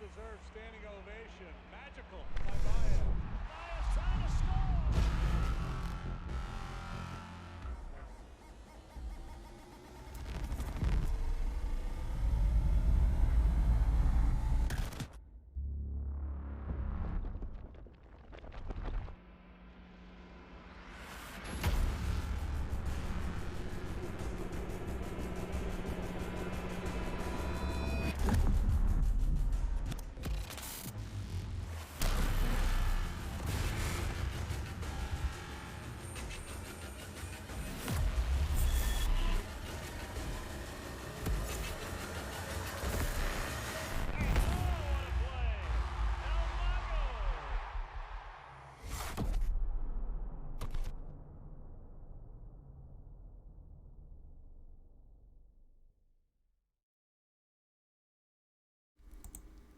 deserved standing ovation. Magical by Baez. Baez trying to score.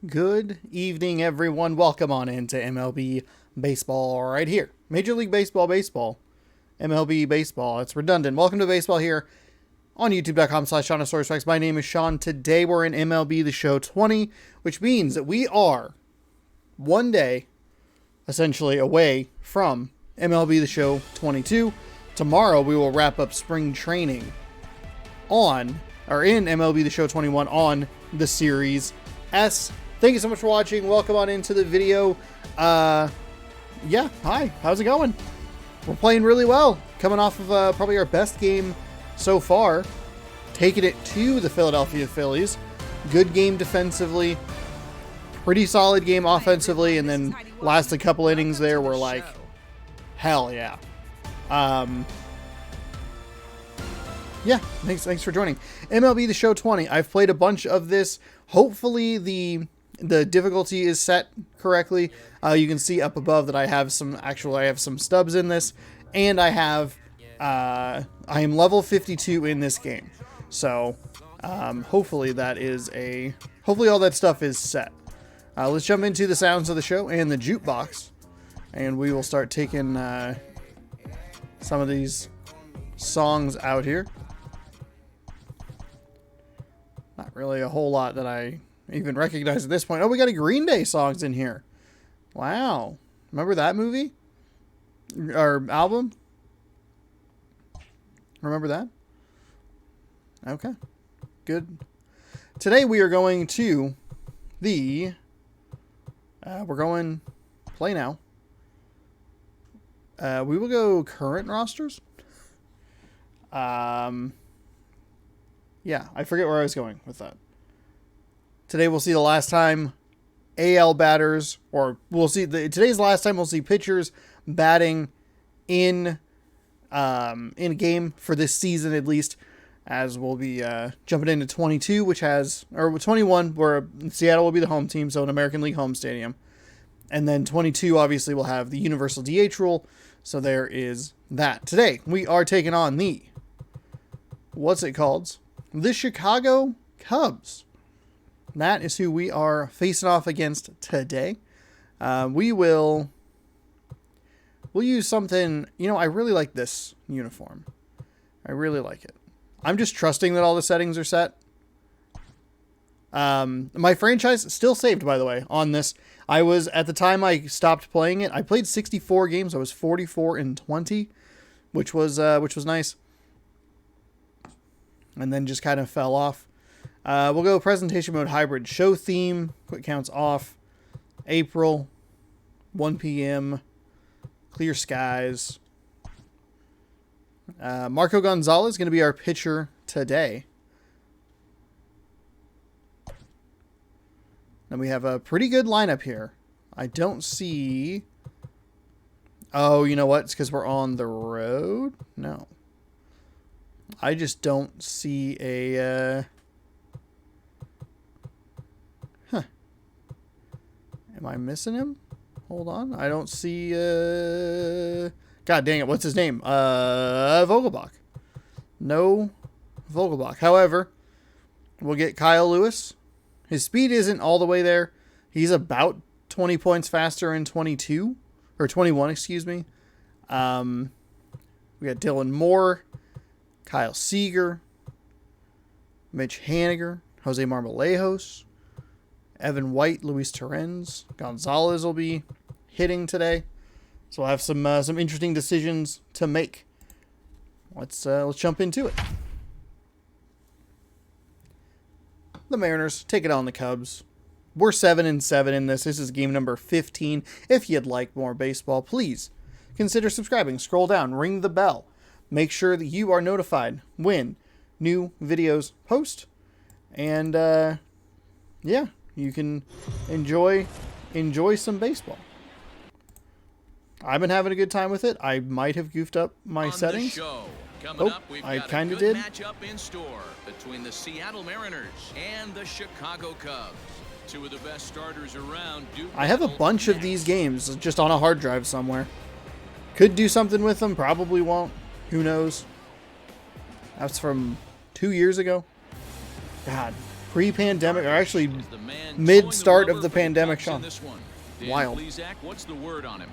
Good evening, everyone. Welcome on into MLB Baseball right here. Major League Baseball, MLB Baseball. It's redundant. Welcome to baseball here on youtube.com/SeanOsaurusRex. My name is Sean. Today we're in MLB The Show 20, which means that we are one day, essentially, away from MLB The Show 22. Tomorrow we will wrap up spring training in MLB The Show 21 on the Series S. Thank you so much for watching. Welcome on into the video. Hi. How's it going? We're playing really well. Coming off of probably our best game so far. Taking it to the Philadelphia Phillies. Good game defensively. Pretty solid game offensively. And then last a couple innings there were like, hell yeah. Thanks for joining. MLB The Show 20. I've played a bunch of this. Hopefully the difficulty is set correctly. You can see up above that I have some stubs in this, and I am level 52 in this game. So hopefully all that stuff is set. Let's jump into the sounds of the show and the jukebox, and we will start taking some of these songs out here. Not really a whole lot that I even recognize at this point. Oh, we got a Green Day songs in here. Wow. Remember that movie? Or album? Remember that? Okay. Good. Today we are going to we're going play now. We will go current rosters. Yeah, I forget where I was going with that. Today we'll see the last time AL batters, or today's the last time we'll see pitchers batting in a game for this season at least, as we'll be jumping into 22, 21, where Seattle will be the home team, so an American League home stadium. And then 22 obviously will have the universal DH rule, so there is that. Today we are taking on the Chicago Cubs. That is who we are facing off against today. We'll use something, I really like this uniform. I really like it. I'm just trusting that all the settings are set. My franchise is still saved, by the way, on this. At the time I stopped playing it, I played 64 games. I was 44-20, which was nice. And then just kind of fell off. We'll go presentation mode hybrid. Show theme. Quick counts off. April. 1 p.m. Clear skies. Marco Gonzalez is going to be our pitcher today. Then we have a pretty good lineup here. I don't see... Oh, you know what? It's because we're on the road? No. I just don't see a... Am I missing him? Hold on. I don't see... God dang it. What's his name? Vogelbach. No Vogelbach. However, we'll get Kyle Lewis. His speed isn't all the way there. He's about 20 points faster in 22. Or 21, excuse me. We got Dylan Moore. Kyle Seager. Mitch Haniger. Jose Marmolejos. Evan White, Luis Torrens, Gonzalez will be hitting today. So we'll have some interesting decisions to make. Let's jump into it. The Mariners take it on the Cubs. We're 7-7 in this. This is game number 15. If you'd like more baseball, please consider subscribing. Scroll down, ring the bell. Make sure that you are notified when new videos post. And yeah, you can enjoy some baseball. I've been having a good time with it. I might have goofed up my settings. I kind of did. Matchup in store between the Seattle Mariners and the Chicago Cubs. Two of the best starters around. I have a bunch of these games just on a hard drive somewhere. Could do something with them. Probably won't. Who knows? That's from 2 years ago. God, pre-pandemic, or actually mid-start of the pandemic, Sean. Wild. What's the word on him?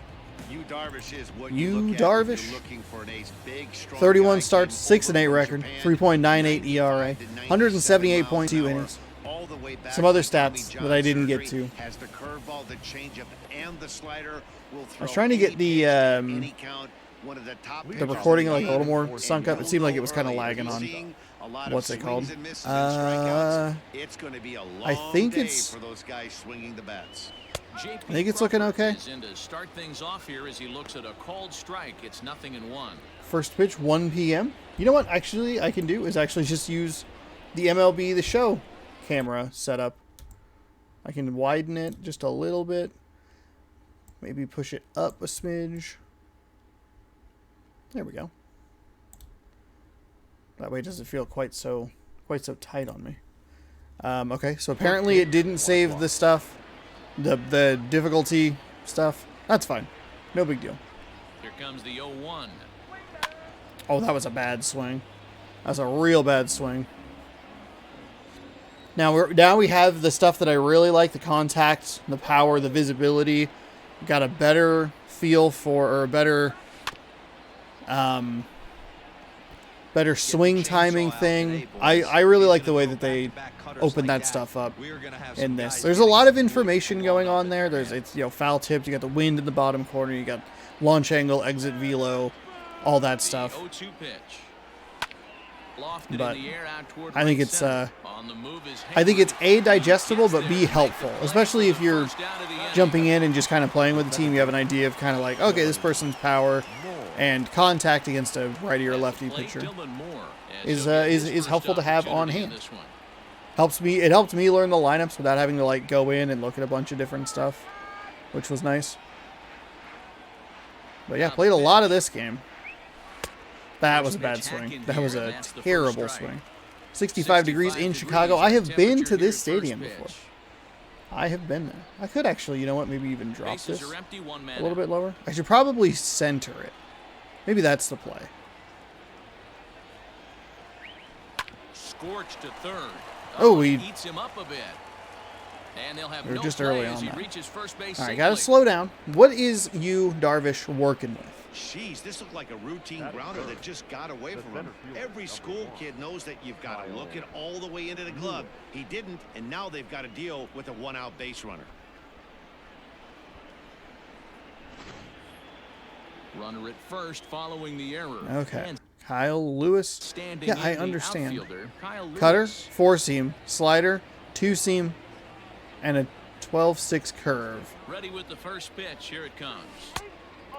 Yu Darvish is what Yu you look Darvish. At looking for an ace. Big, strong 31 guy, starts, came 6-8 over record, from 3.98 ERA, 178.2 miles an hour, innings. all the way back Some other to Tommy stats John that I didn't get surgery. to. Has the curveball, the changeup, and the slider. Will I was trying to get the recording like a little more sunk up. It seemed like it was kind of lagging on. What's it called? I think it's. I think it's looking okay. To start things off here as he looks at a called strike. It's 0-1. First pitch, 1 p.m. You know what? Actually, I can do is actually just use the MLB The Show camera setup. I can widen it just a little bit. Maybe push it up a smidge. There we go. That way it doesn't feel quite so tight on me. Okay, so apparently it didn't save the stuff, the difficulty stuff. That's fine. No big deal. Here comes the 0-1. Oh, that was a bad swing. That's a real bad swing. Now we have the stuff that I really like: the contact, the power, the visibility. Got a better feel for, or a better swing timing thing. I really like the way that they open that stuff up in this. There's a lot of information going on there. It's foul tipped. You got the wind in the bottom corner. You got launch angle, exit velo, all that stuff. But I think it's A, digestible, but B, helpful, especially if you're jumping in and just kind of playing with the team. You have an idea of kind of like, okay, this person's power and contact against a righty or lefty pitcher is helpful to have on hand. It helped me learn the lineups without having to like go in and look at a bunch of different stuff, which was nice. But yeah, played a lot of this game. That was a bad swing. That was a terrible swing. 65 degrees in Chicago. I have been to this stadium before. I have been there. I could actually, you know what, maybe even drop this a little bit lower. I should probably center it. Maybe that's the play. Scorched to third. Oh, he eats him up a bit. And they'll have we're no just play early as on he that. reaches first base All right, safely. got to slow down. What is Yu Darvish working with? Jeez, this looked like a routine grounder that just got away from him. Every school kid knows that you've got to look it all the way into the glove. He didn't, and now they've got to deal with a one-out base runner. Runner at first following the error. Okay. Kyle Lewis. Yeah, I understand. Cutter, Cutter, 4-seam, slider, 2-seam, and a 12-6 curve. ready with the first pitch. Here it comes.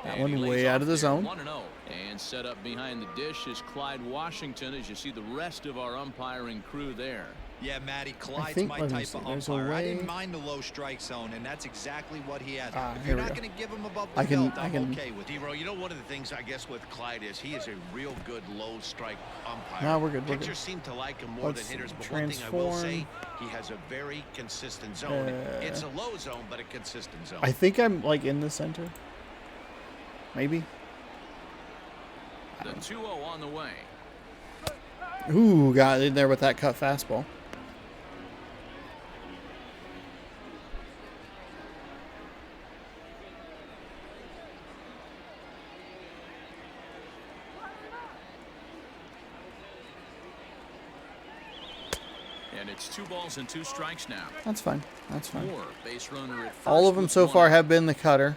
That one way out of the zone. 1-0. And set up behind the dish is Clyde Washington, as you see the rest of our umpiring crew there. Yeah, Matty, Clyde's think, my let me type see, of there's a umpire. I way- didn't mind the low strike zone, and that's exactly what he has. If here you're we not go. going to give him above the I can- belt, I I'm can- okay with it. D-Row, you know, one of the things I guess with Clyde is he is a real good low strike umpire. No, we're good, we're Pitchers good. seem to like him more Let's than hitters, but one thing I will say, he has a very consistent zone. It's a low zone, but a consistent zone. I think I'm like in the center. Maybe. The 2-0 on the way. Ooh, got in there with that cut fastball. And it's 2 balls and 2 strikes now. That's fine. That's fine. Moore, base runner at first All of them with so 1 far out. have been the cutter.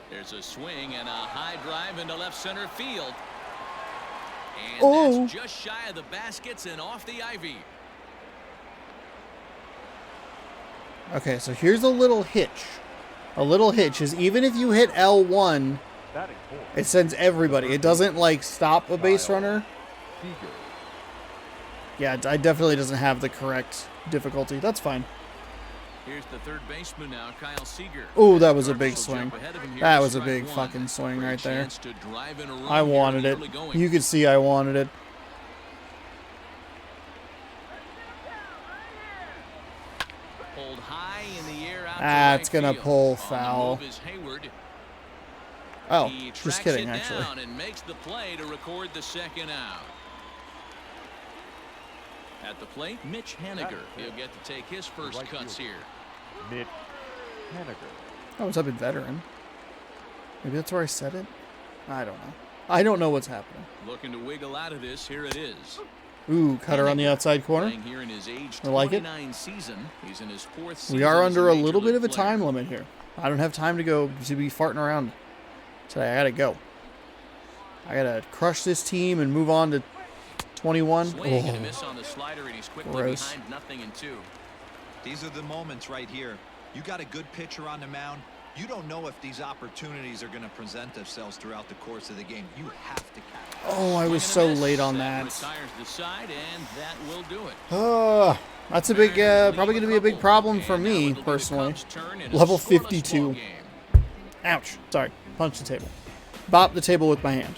There's a swing and a high drive into left center field. And Oh. that's just shy of the baskets and off the ivy. Okay, so here's a little hitch. A little hitch is even if you hit L1, it sends everybody. It doesn't, like, stop a base runner. Yeah, it definitely doesn't have the correct difficulty. That's fine. Here's the third baseman now, Kyle Seager. Oh, that was a big Cardinals will swing. jump ahead of him here That to was a strike big 1. fucking swing Great right there. chance to drive in a run I here in wanted the it. early going. You could see I wanted it. Pulled high in the air out to Ah, right it's gonna field. pull On the foul. move is Hayward. Oh, He just tracks kidding, it actually. down and makes the play to record the second out. At the plate, Mitch Haniger. He'll get to take his first cuts here. Mitch Haniger. Oh, it's up in veteran. Maybe that's where I said it? I don't know. I don't know what's happening. Looking to wiggle out of this. Here it is. Ooh, cutter on the outside corner. Playing here in his age I like it. 29 season. He's in his 4th season. We are as under a Major little bit League of a player. time limit here. I don't have time to be farting around today. I gotta go. I gotta crush this team and move on to 21. Swing and a Oh, miss on the slider, and he's quickly gross. behind 0-2. These are the moments right here. You got a good pitcher on the mound. You don't know if these opportunities are going to present themselves throughout the course of the game. You have to catch. oh, I was so late on that. Retires the side, and that will do it. That's a big, probably going to be a big problem for And now me, it'll be the personally. Cubs' turn in a Level scoreless 52. ball game. Ouch. Sorry. Punch the table. Bop the table with my hand.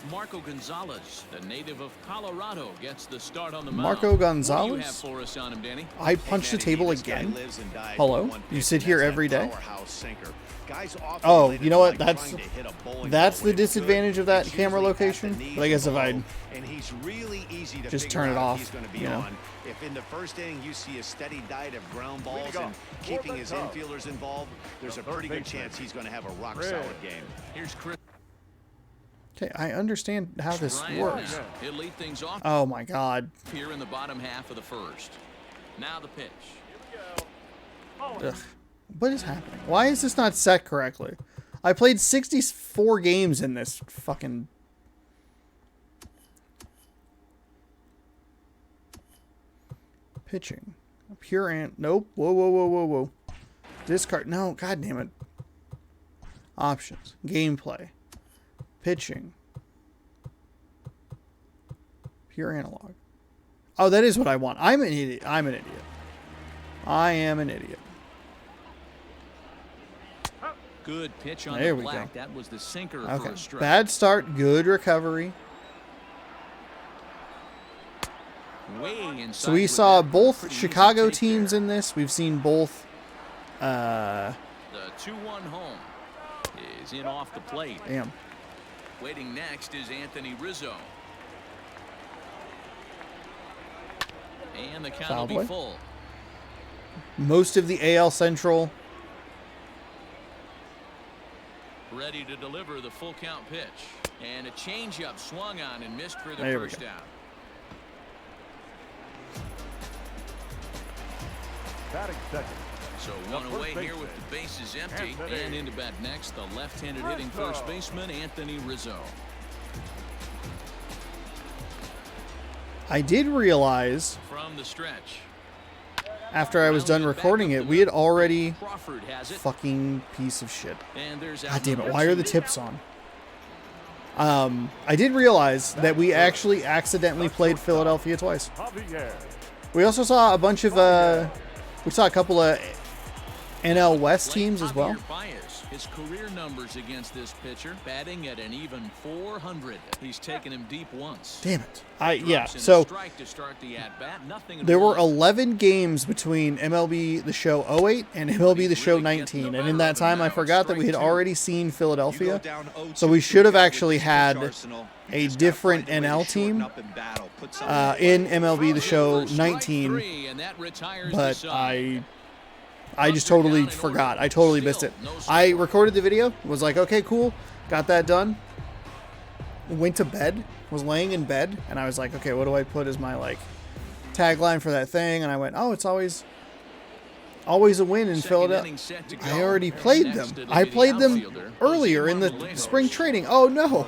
Marco Gonzalez, the native of Colorado, gets the start on the mound. Marco What do you Gonzalez? have for us on him, Danny? I punched the table again. Hello? You sit here every day? Oh, you know what? That's the disadvantage of that camera location. But I guess if I and he's really easy to just figure turn it out off, if he's going to be you know. on. If in the first inning you see a steady diet of ground balls and keeping his infielders involved, there's a pretty good chance he's going to have a rock solid game. Here's Chris. Okay, I understand how this Bryant works. now. He'll lead things off Oh my god. here in the bottom half of the first. Now the pitch. Ugh. What is happening? Why is this not set correctly? I played 64 games in this fucking... Pitching. Pure ant. Nope. Whoa, whoa, whoa, whoa, whoa. Discard. No, god damn it. Options. Gameplay. Pitching. Pure analog. Oh, that is what I want. I'm an idiot. I'm an idiot. I am an idiot. Good pitch on There the we black. go. That was the sinker for Okay. a strike. Bad start. Good recovery. Way inside So we with saw that. both Pretty easy Chicago take teams there. in this. We've seen both. The 2-1 home is in off the plate. Damn. Waiting next is Anthony Rizzo. And the count Foul will be play. full. Most of the AL Central. Ready to deliver the full count pitch. And a changeup swung on and missed for the There we first go. out. Batting second. So one away here with the bases empty. Anthony. And into bat next, the left-handed hitting first baseman, Anthony Rizzo. I did realize From the stretch. after I was done Rounded back recording up it, the we had middle. already... Crawford has it. Fucking piece of shit. And there's God out damn it. number Why are the 2. tips on? I did realize that we actually accidentally played Philadelphia twice. Javier. We also saw a bunch of... we saw a couple of NL West teams as well. Javier Baez, his career numbers against this pitcher, batting at an even 400. He's taken him deep once. Damn it. Yeah, Drops in a so strike to start the at-bat. Nothing in there were one. 11 games between MLB The Show 08 and MLB The Show 19. And in that time, I forgot that we had already seen Philadelphia. So we should have actually had a different NL team in MLB The Show Strike 19. three, and that retires the But side. I I just totally forgot. I totally missed it. I recorded the video, was like, okay, cool, got that done. Went to bed, was laying in bed, and I was like, okay, what do I put as my like tagline for that thing? And I went, oh, it's always a win in Philadelphia. I already played them. I played them earlier in the spring training. Oh no.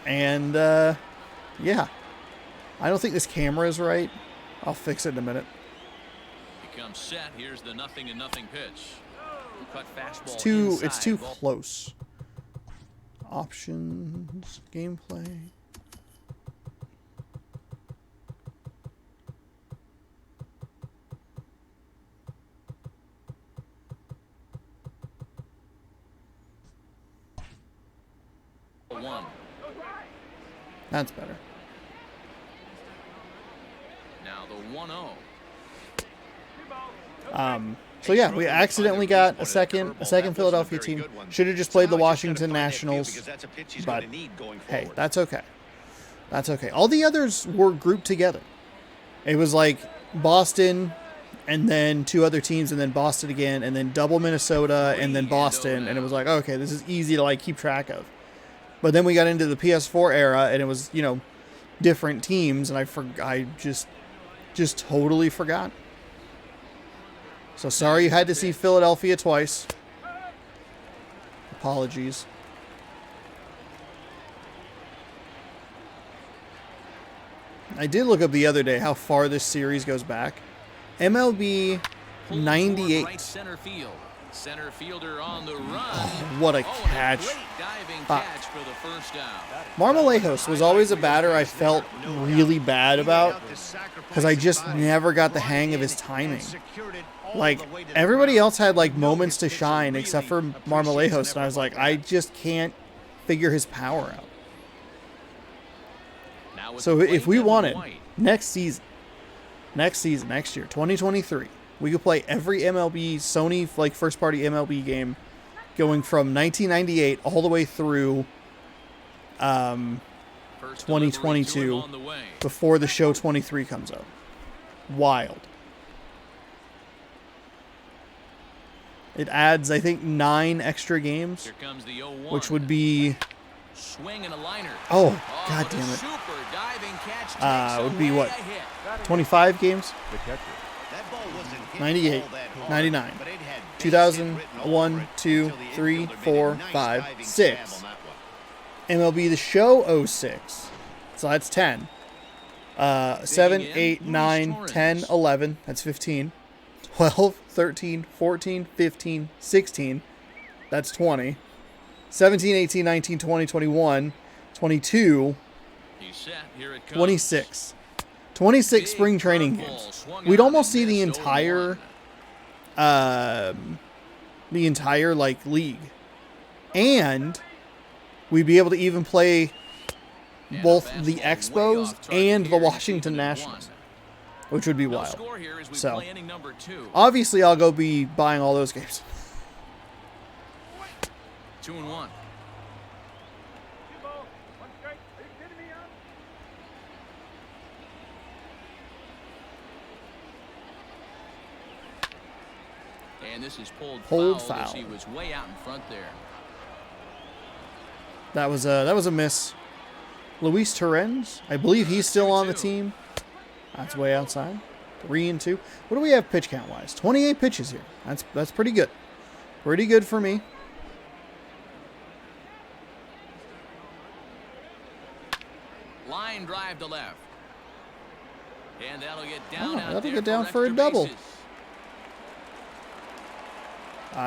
And yeah, I don't think this camera is right. I'll fix it in a minute. Becomes set. Here's the 0-0 pitch. Cut fastball It's too inside. close. Options, gameplay. One. That's better. Now the 1-0. So yeah, we accidentally got a second Philadelphia team. Should have just played the Washington Nationals. But hey, that's okay. That's okay. All the others were grouped together. It was like Boston, and then two other teams, and then Boston again, and then double Minnesota, and then Boston, and it was like, okay, this is easy to like keep track of. But then we got into the PS4 era, and it was, you know, different teams, and I just totally forgot. So sorry you had to see Philadelphia twice. Apologies. I did look up the other day how far this series goes back. MLB 98. Right center field. Center fielder on the run. Oh, what a catch. Great diving catch for the first down. Marmolejos was always a batter I felt really bad about because I just never got the hang of his timing. Like, everybody else had like moments to shine except for Marmolejos, and I was like, I just can't figure his power out. So if we wanted next year, 2023, we could play every MLB Sony like first party MLB game going from 1998 all the way through 2022 before the show 23 comes out. Wild. It adds, I think, 9 extra games, Here comes the 0-1. which would be, Swing and a liner. oh, god damn it. Super diving catch Would be what, a hit. 25 games? That ball wasn't hit 98, all that hard, 99, but it had 2000, base hit written all 1, over it 2, until the 3, infielder made 4, a nice 5, diving 6. stab on that one. MLB The Show 06. So that's 10. 7, 8, 9, 10, 11. That's 15. 12, 13, 14, 15, 16. That's 20. 17, 18, 19, 20, 21, 22, He's set. Here it comes. 26. 26 spring training games. We'd almost see the entire like league. And we'd be able to even play both the Expos and the Washington Nationals, which would be wild. So, obviously I'll go be buying all those games. 2-1. And this is pulled foul. As he was way out in front there. That was a miss. Luis Torrens, I believe he's still on the team. That's way outside. 3-2. What do we have pitch count wise? 28 pitches here. That's pretty good. Pretty good for me. Line drive to left. And that'll get down out that'll there get down for a extra double. bases.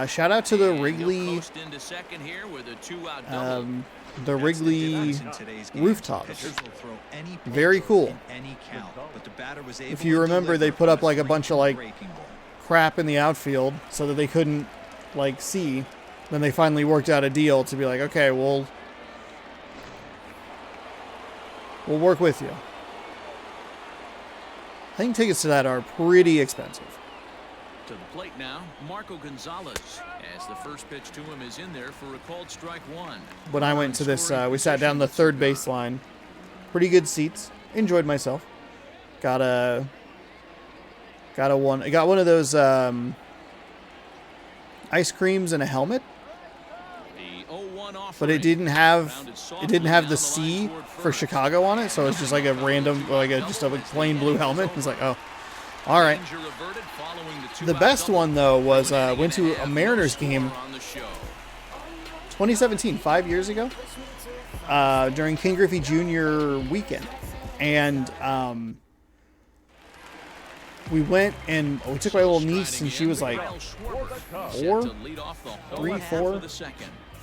Shout out to the And he'll Wrigley, post into second here with a 2-out double. the Wrigley rooftop. Pitchers will throw any Very pitch cool. in any count, but the batter was able If you to remember, they deliver put on up like a bunch of like breaking ball. crap in the outfield so that they couldn't like see. Then they finally worked out a deal to be like, okay, we'll work with you. I think tickets to that are pretty expensive. To the plate now, Marco Gonzalez, as the first pitch to him is in there for a called strike one. When I went to this, we sat down the third baseline. Pretty good seats. Enjoyed myself. Got one of those ice creams and a helmet, The 0-1 but it didn't have the C for Chicago on it, so it's just like a random, just a plain blue helmet. It's like, oh, all right. The best one though was went to a Mariners game 2017, 5 years ago, during King Griffey Jr. weekend, and we went and we took my little niece, and she was like 4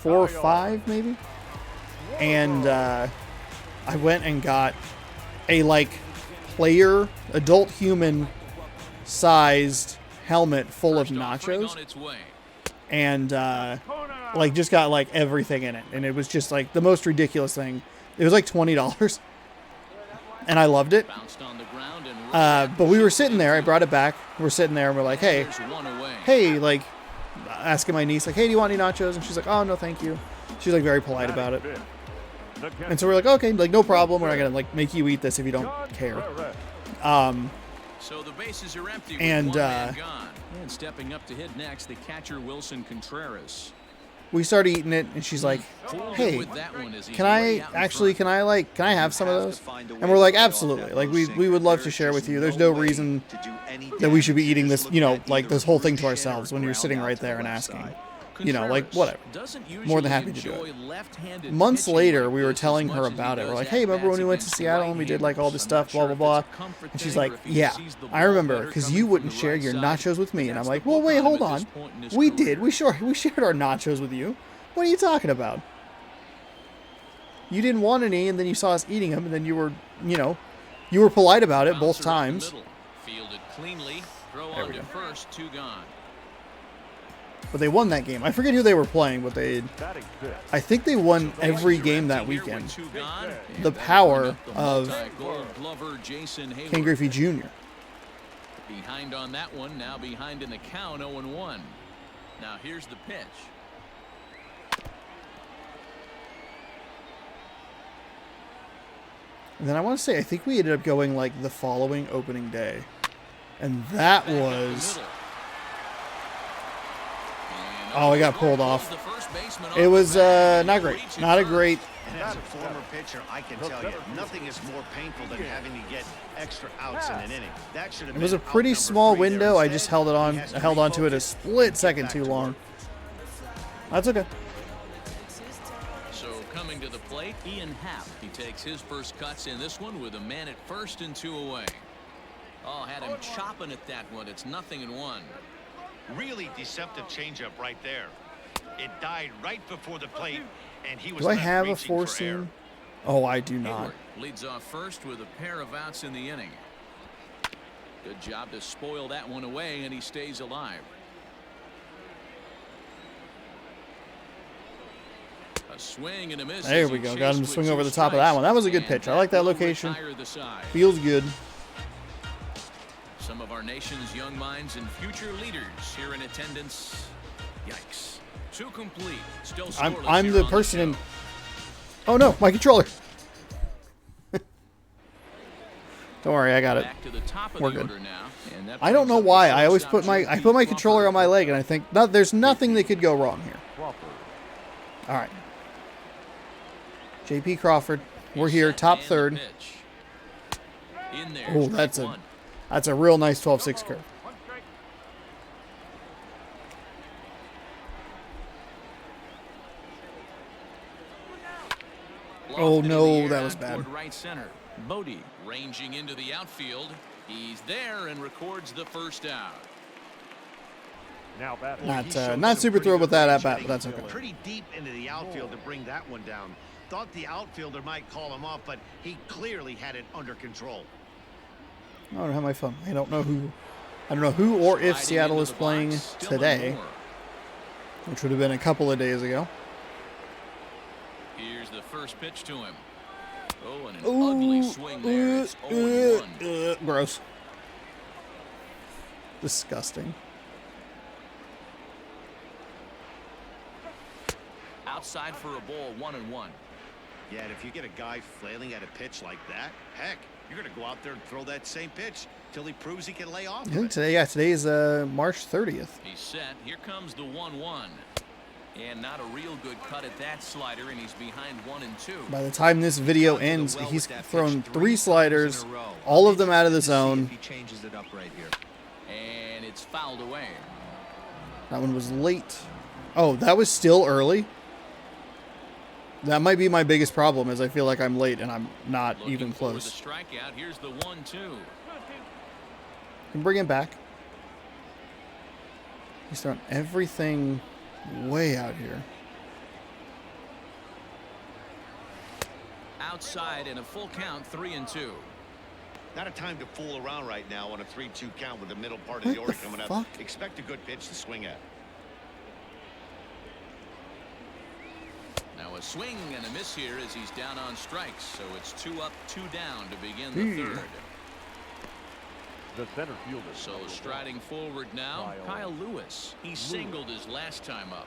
or 5 maybe, and I went and got a like adult human sized helmet full of nachos, and like just got like everything in it, and it was just like the most ridiculous thing. It was like $20, and I loved it. But we were sitting there. I brought it back. We're sitting there, and we're like, hey, like asking my niece, like, hey, do you want any nachos? And she's like, oh no, thank you. She's like very polite about it. And so we're like, okay, like no problem. We're not gonna like make you eat this if you don't care. So the bases are empty with and one man gone. And stepping up to hit next, the catcher Wilson Contreras. we started eating it, and she's like, hey, can I have some of those? And we're like, absolutely. Like, we would love to share with you. There's no reason that we should be eating this, like this whole thing to ourselves when you're sitting right there and asking. Like, whatever. More than happy to do it. Months later, we were telling her about it. We're like, hey, remember when we went to Seattle and we did like all this stuff, blah, blah, blah. And she's like, yeah, I remember, because you wouldn't share your nachos with me. And I'm like, well, wait, hold on. We did. We shared our nachos with you. What are you talking about? You didn't want any, and then you saw us eating them, and then you were polite about it both times. Fielded cleanly. Throw on to first, 2 gone. But they won that game. I forget who they were playing, but I think they won every game that weekend. The power of King Griffey Jr. Behind on that one, now behind in the count, 0-1. Now here's the pitch. And then I want to say, I think we ended up going like the following opening day. And that was... Oh, I got pulled off. It was not great. Not a great... As a former pitcher, I can tell you, nothing is more painful than having to get extra outs in an inning. That should have been It was a pretty small window. I just held on to it a split second too long. That's okay. So coming to the plate, Ian Happ. He takes his first cuts in this one with a man at first and 2 away. Oh, had him chopping at that one. It's 0-1. Really deceptive changeup right there. It died right before the plate, and he was Do I left have a reaching for 4-seam? air. Oh, I do not. Hayward leads off first with a pair of outs in the inning. Good job to spoil that one away, and he stays alive. A swing and a miss. There we go. Got him to swing over the top of that one. That was a good pitch. I like that location. Feels good. Some of our nation's young minds and future leaders here in attendance. Yikes. 2 complete. Still scoreless I'm here the on person show. in... Oh no, my controller. Don't worry, I got it. Back to the top of We're the good. order now, and that I don't brings know up the why. I always shortstop, put my controller on my leg, and I think there's nothing that could go wrong here. All right. JP Crawford. We're here, top third. Oh, that's a real nice 12-6 curve. Oh no, that was bad. Right center. Bodie ranging into the outfield. He's there and records the first out. Not super thrilled with that at bat, but that's okay. Pretty deep into the outfield to bring that one down. Thought the outfielder might call him off, but he clearly had it under control. I don't have my phone. I don't know who or if Seattle is playing today, which would have been a couple of days ago. Here's the first pitch to him. Oh, and an ugly swing there. It's 0-1. Gross. Disgusting. Outside for a ball, 1-1. Yeah, and if you get a guy flailing at a pitch like that, heck, you're going to go out there and throw that same pitch. till he proves he can lay off. I think today, today is March 30th. He's set. Here comes the 1-1. And not a real good cut at that slider, and he's behind 1-2. By the time this video ends, he's thrown 3 sliders, all of them out of the zone. He changes it up right here. And it's fouled away. That one was late. Oh, that was still early? That might be my biggest problem, is I feel like I'm late and I'm not Looking even for close. the strikeout. Here's the 1-2. Can bring him back. He's throwing everything way out here. Outside and a full count, 3-2. Not a time to fool around right now on a 3-2 count with the middle part of the order coming up. Expect a good pitch to swing at. Now a swing and a miss here as he's down on strikes. So it's 2 up, 2 down to begin the third. The center fielder. So striding forward now, Kyle Lewis. He singled his last time up.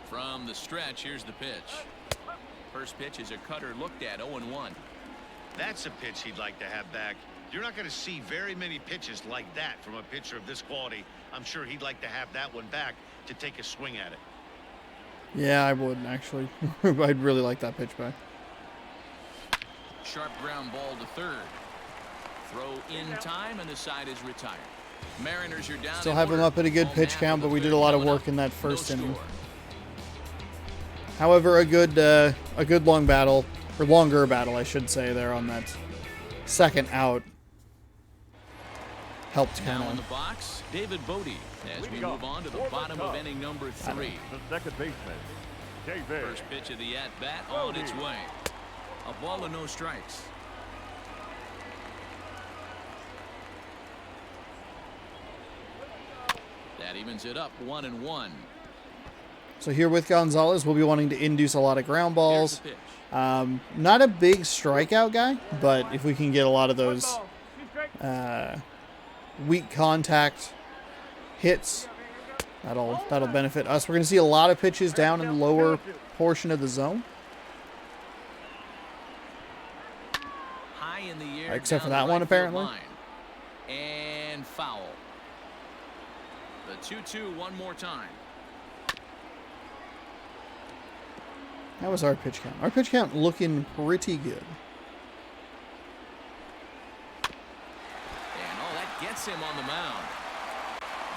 From the stretch, here's the pitch. First pitch is a cutter looked at, 0-1. That's a pitch he'd like to have back. You're not going to see very many pitches like that from a pitcher of this quality. I'm sure he'd like to have that one back to take a swing at it. Yeah, I would actually. I'd really like that pitch back. Sharp ground ball to third. Throw in time, and the side is retired. Mariners are down. Still have him up at a good pitch count, but we did a lot of work in that first inning. However, a good long battle, or longer battle, I should say, there on that second out helped kind Now in of. the box, David Bodie, as we move on to the bottom of inning number 3. The second baseman, David. First pitch of the at-bat on its way. A ball and no strikes. That evens it up, 1-1. So here with Gonzalez, we'll be wanting to induce a lot of ground balls. Here's the pitch. Not a big strikeout guy, but if we can get a lot of those weak contact hits, that'll benefit us. We're going to see a lot of pitches down in the lower portion of the zone. High in the air, Except for down that the one, right field apparently. line. And foul. The 2-2 one more time. That was our pitch count. Our pitch count looking pretty good. And all that gets him on the mound.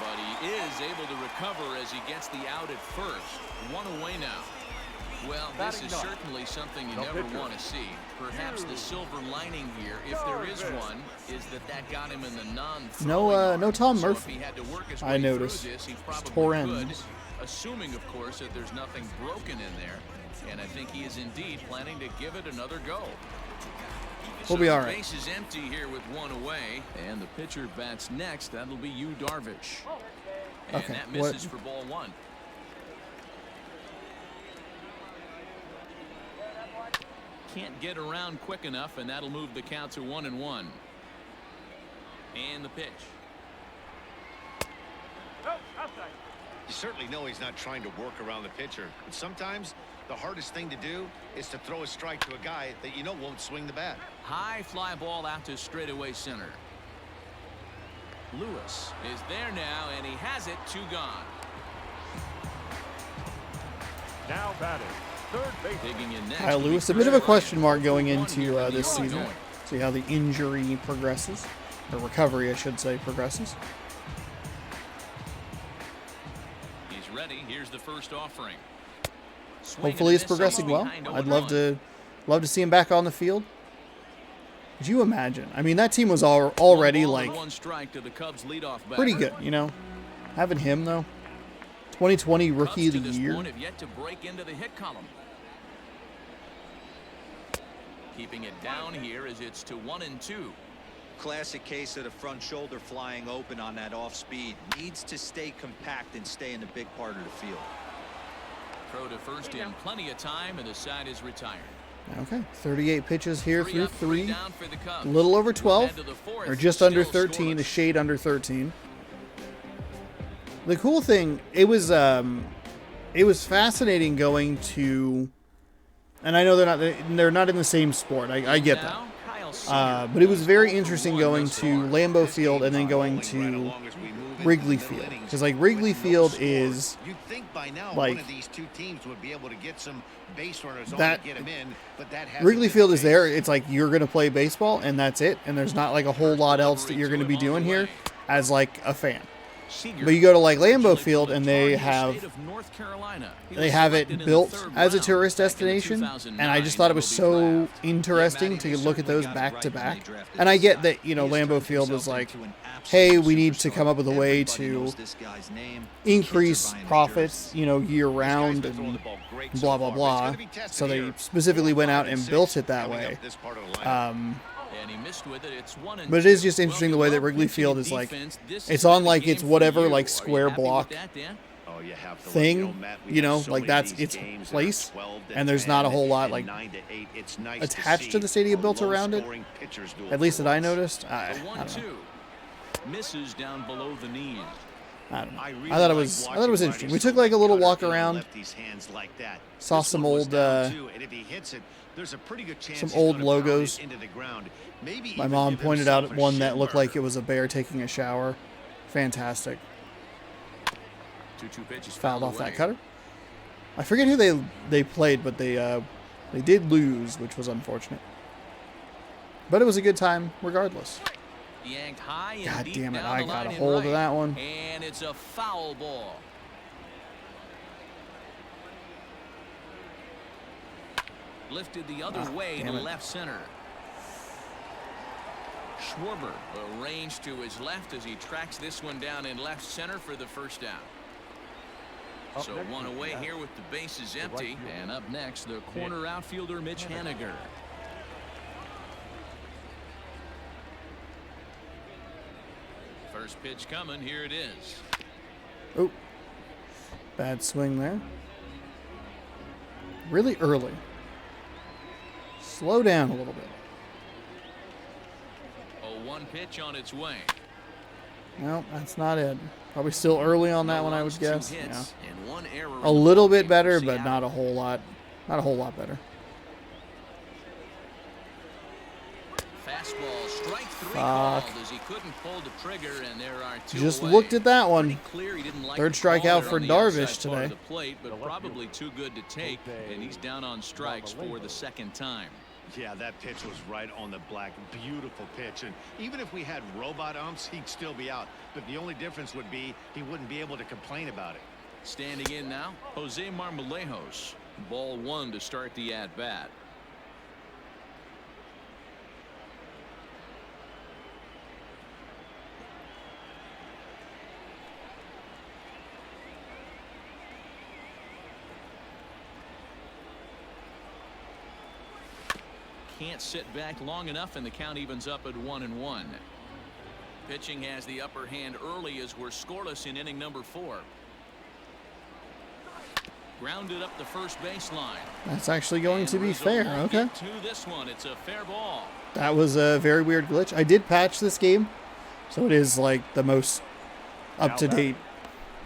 But he is able to recover as he gets the out at first. 1 away now. Well, this is certainly something you never want to see. Perhaps the silver lining here, if there is one, is that got him in the non-throwing No Tom so Murphy. if he had to work his I way noticed. through this, he It's probably could, ends. assuming, of course, that there's nothing broken in there. And I think he is indeed planning to give it another go. We'll be all right. The base is empty here with 1 away, and the pitcher bats next. That'll be Yu Darvish. And Okay, that misses for ball 1. Can't get around quick enough, and that'll move the count to 1-1. And the pitch. You certainly know he's not trying to work around the pitcher. But sometimes the hardest thing to do is to throw a strike to a guy that you know won't swing the bat. High fly ball out to straightaway center. Lewis is there now, and he has it. 2 gone. Now batting, third base. Digging in next. Kyle will be Lewis, a Chris bit of a Bryant. question mark going 1 into here in the this early season. going. See how the injury progresses, or recovery, I should say, progresses. He's ready. Here's the first offering. Swing Hopefully, and it's a miss. progressing He's well. behind I'd 0-1. love to see him back on the field. Could you imagine? I mean, that team was already One ball and like 1 strike to the Cubs leadoff batter. pretty good, you know. Having him though, 2020 Cubs Rookie of to the this Year. point have yet to break into the hit column. Keeping it down here as it's to 1-2. Classic case of the front shoulder flying open on that off speed. Needs to stay compact and stay in the big part of the field. Throw to first in plenty of time, and the side is retired. Okay, 38 pitches here 3 through up, 3 3. down for the Cubs. A little over 12, Head to the fourth, or just under still 13, a scoreless. shade under 13. The cool thing, it was fascinating going to And I know they're not in the same sport. I get that. But it was very interesting going to Lambeau Field and then going to Wrigley Field, because like Wrigley Field is like that. Wrigley Field is there. It's like you're gonna play baseball and that's it, and there's not like a whole lot else that you're gonna be doing here as like a fan. But you go to like Lambeau Field and they have it built as a tourist destination, and I just thought it was so interesting to look at those back to back. And I get that, you know, Lambeau Field was like, hey, we need to come up with a way to increase profits, you know, year round and blah blah blah. So they specifically went out and built it that way. But it is just interesting the way that Wrigley Field is like, it's on like it's whatever like square block thing, you know, like that's its place, and there's not a whole lot like attached to the stadium built around it, at least that I noticed. I don't know. Misses down below the knees. I don't know. I thought it was interesting. We took like a little walk around, saw some old logos. My mom pointed out one that looked like it was a bear taking a shower. Fantastic. 2-2 pitches Fouled off that cutter. I forget who they played, but they did lose, which was unfortunate. But it was a good time regardless. Yanked high and God deep damn it, down I the got a line in hold of right. that one. And it's a foul ball. Lifted the other way to left center. Schwarber arranged to his left as he tracks this one down in left center for the first down. So one away here with the bases empty. And up next, the corner outfielder Mitch Haniger. First pitch coming. Here it is. Oh, bad swing there. Really early. Slow down a little bit. A 1 pitch on its way. No, that's not it. Probably still early on that one, I would guess. Yeah. And 1 error A little bit better, but not a whole lot. Not a whole lot better. Fastball, strike 3 called as he couldn't pull the trigger, and there are 2 Just away. looked at that one. Pretty clear he didn't like Third the strikeout ball for on the Darvish outside part of today. the plate, but probably too good to take, and he's down on strikes for the second time. Yeah, that pitch was right on the black. Beautiful pitch. And even if we had robot umps, he'd still be out. But the only difference would be he wouldn't be able to complain about it. Standing in now, Jose Marmolejos. Ball 1 to start the at-bat. Can't sit back long enough, and the count evens up at 1-1. Pitching has the upper hand early as we're scoreless in inning number 4. Grounded up the first baseline. That's actually going to be fair. Okay. To this one, it's a fair ball. That was a very weird glitch. I did patch this game, so it is like the most up-to-date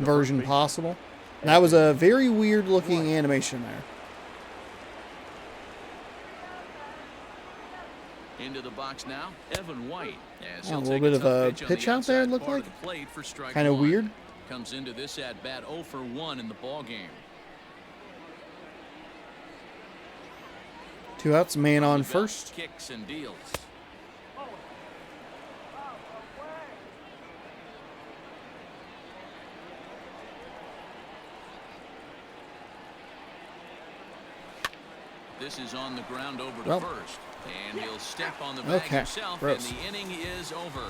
version possible. And that was a very weird looking animation there. Into the box now, Evan White. As A little bit of a pitch out there, it looked like. Kind of weird. Comes into this at bat 0 for 1 in the ball game. 2 outs, man on first. Kicks and deals. This is on the ground over to first. And he'll step on the bag himself, gross. and the inning is over.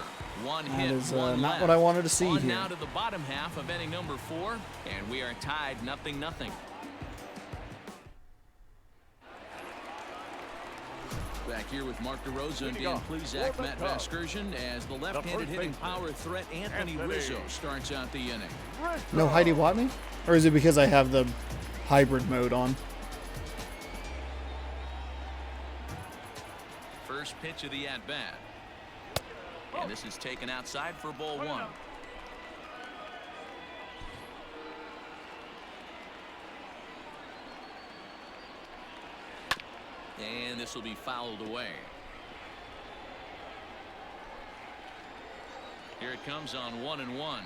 One That hit, is one not left. what I wanted to see on here. Now to the bottom half of inning number 4, and we are tied 0-0. Back here with Mark DeRosa and Dan Plesac, Matt Vasgersian, as the left-handed hitting power threat Anthony Rizzo starts out the inning. No Heidi Watney? Or is it because I have the hybrid mode on? First pitch of the at-bat. And this is taken outside for ball 1. And this will be fouled away. Here it comes on 1-1.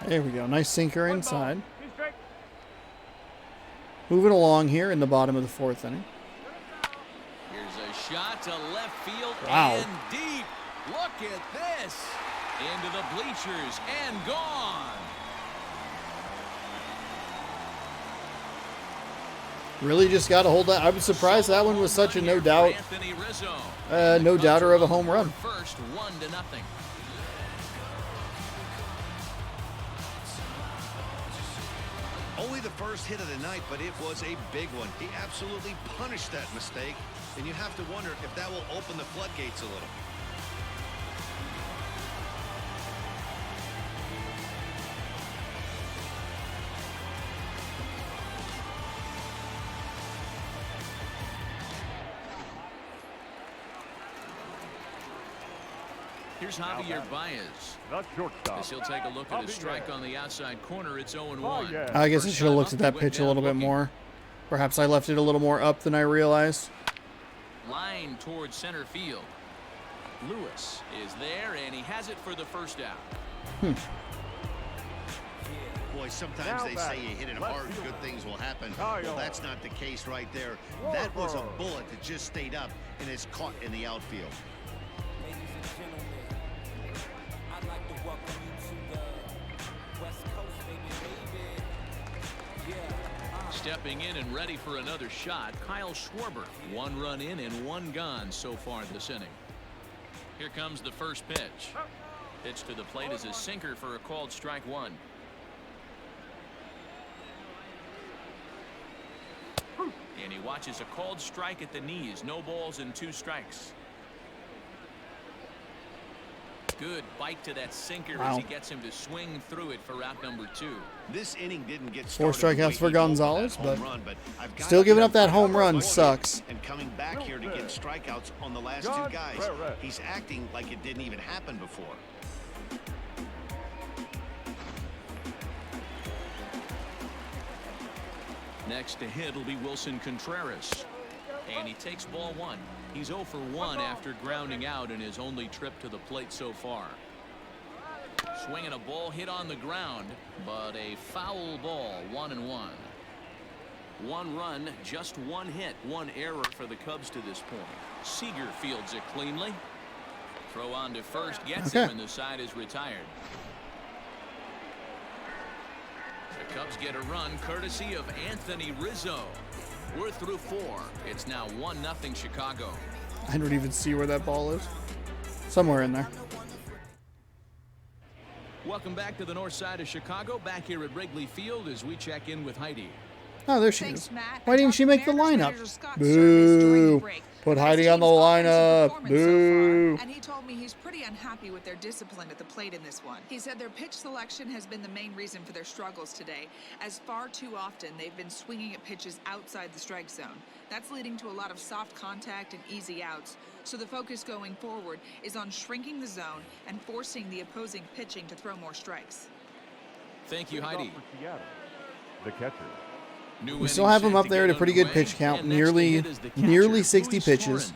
There we go. Nice sinker inside. Moving along here in the bottom of the 4th inning. Here's a shot to left field Wow. and deep. Look at this. Into the bleachers and gone. Really just got to hold that. I was surprised that one was such a no doubt, Anthony Rizzo. no doubter of a home run. First, 1-0. Only the first hit of the night, but it was a big one. He absolutely punished that mistake, and you have to wonder if that will open the floodgates a little. Here's Javier Baez. The shortstop. As he'll take a look at a strike on the outside corner. It's 0-1. I guess I First should have time looked up, at he that went pitch a down little bit looking. more. Perhaps I left it a little more up than I realized. Line towards center field. Lewis is there, and he has it for the first out. Boy, sometimes they say you hit it hard, good things will happen. Well, that's not the case right there. That was a bullet that just stayed up and is caught in the outfield. Ladies and gentlemen, I'd like to welcome you to the West Coast, baby. Yeah. Stepping in and ready for another shot, Kyle Schwarber. 1 run in and 1 gone so far this inning. Here comes the first pitch. Pitch to the plate is a sinker for a called strike 1. And he watches a called strike at the knees. No balls and 2 strikes. Good bite to that sinker as he gets him to swing through it for out number 2. This inning didn't get 4 started the way strikeouts for he hoped with Gonzalez, that but home run, I've got still to giving give up that him home run credit sucks. and coming back here to get strikeouts on the last 2 guys. He's acting like it didn't even happen before. Next to hit will be Wilson Contreras. And he takes ball 1. He's 0 for 1 after grounding out in his only trip to the plate so far. Swinging a ball hit on the ground, but a foul ball. 1-1. 1 run, just 1 hit, 1 error for the Cubs to this point. Seager fields it cleanly. Throw on to first gets him, and the side is retired. The Cubs get a run courtesy of Anthony Rizzo. We're through 4. It's now 1-0 Chicago. I don't even see where that ball is. Somewhere in there. Welcome back to the north side of Chicago. Back here at Wrigley Field as we check in with Heidi. Oh, there she Thanks, is. Matt. Why didn't she make the lineup? Boo. Put Heidi on the lineup. So Boo. and he told me he's pretty unhappy with their discipline at the plate in this one. He said their pitch selection has been the main reason for their struggles today, as far too often they've been swinging at pitches outside the strike zone. That's leading to a lot of soft contact and easy outs. So the focus going forward is on shrinking the zone and forcing the opposing pitching to throw more strikes. Thank you, Heidi. The catcher. We still have him up there at a pretty good pitch count, nearly 60 pitches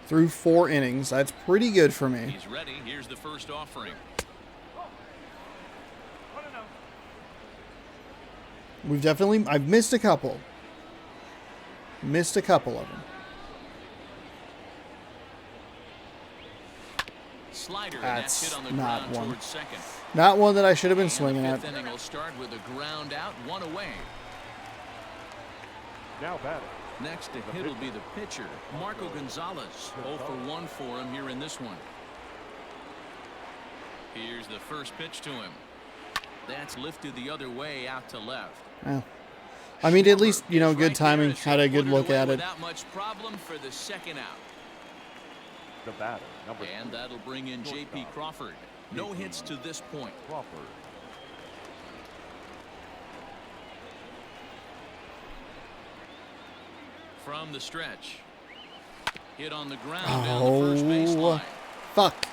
through 4 innings. That's pretty good for me. He's ready. Here's the first offering. I've missed a couple. Missed a couple of them. Slider, That's hit on the not ground one. towards second. Not one that I should have been And swinging the at. 5th inning will start with a ground out, 1 away. Now batting. Next to hit will be the pitcher, Marco Gonzalez. 0 for 1 for him here in this one. Here's the first pitch to him. That's lifted the other way out to left. Well, I mean, at least, you know, Is good right timing. there as Had he a good put look away at it. Without much problem for the second out. The batter. Number And that'll bring in J.P. Crawford. No hits to this point. Crawford. From the stretch. Hit on the ground down the first baseline. Fuck.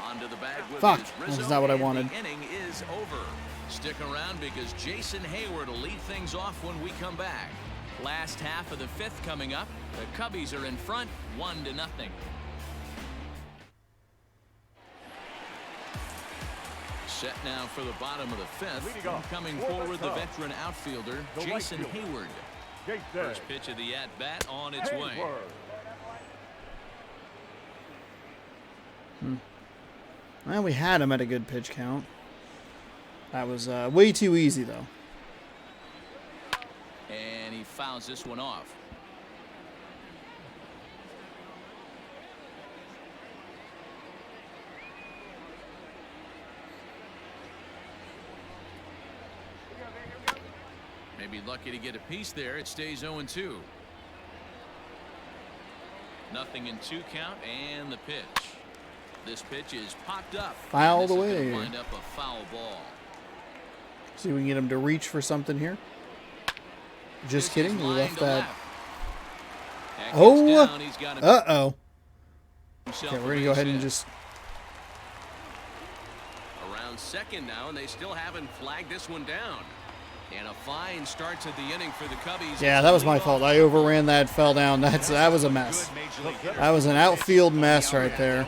Onto the bag with Fuck. his That's Rizzo, not what I and wanted. The inning is over. Stick around because Jason Hayward will lead things off when we come back. Last half of the fifth coming up. The Cubbies are in front, 1-0. Set now for the bottom of the fifth. Coming forward, the veteran outfielder, Jason Hayward. First pitch of the at-bat on its way. Well, we had him at a good pitch count. That was way too easy, though. And he fouls this one off. Maybe lucky to get a piece there. It stays 0-2. Nothing in 2 count, and the pitch. This pitch is popped up. Fouled away. Wind up a foul ball. See if we can get him to reach for something here. Just kidding. We left that. Oh. Uh-oh. Okay, we're going to go ahead and just. Around second now, and they still haven't flagged this one down. And a fine start to the inning for the Cubbies. Yeah, that was my fault. I overran that, fell down. That was a mess. That was an outfield mess right there.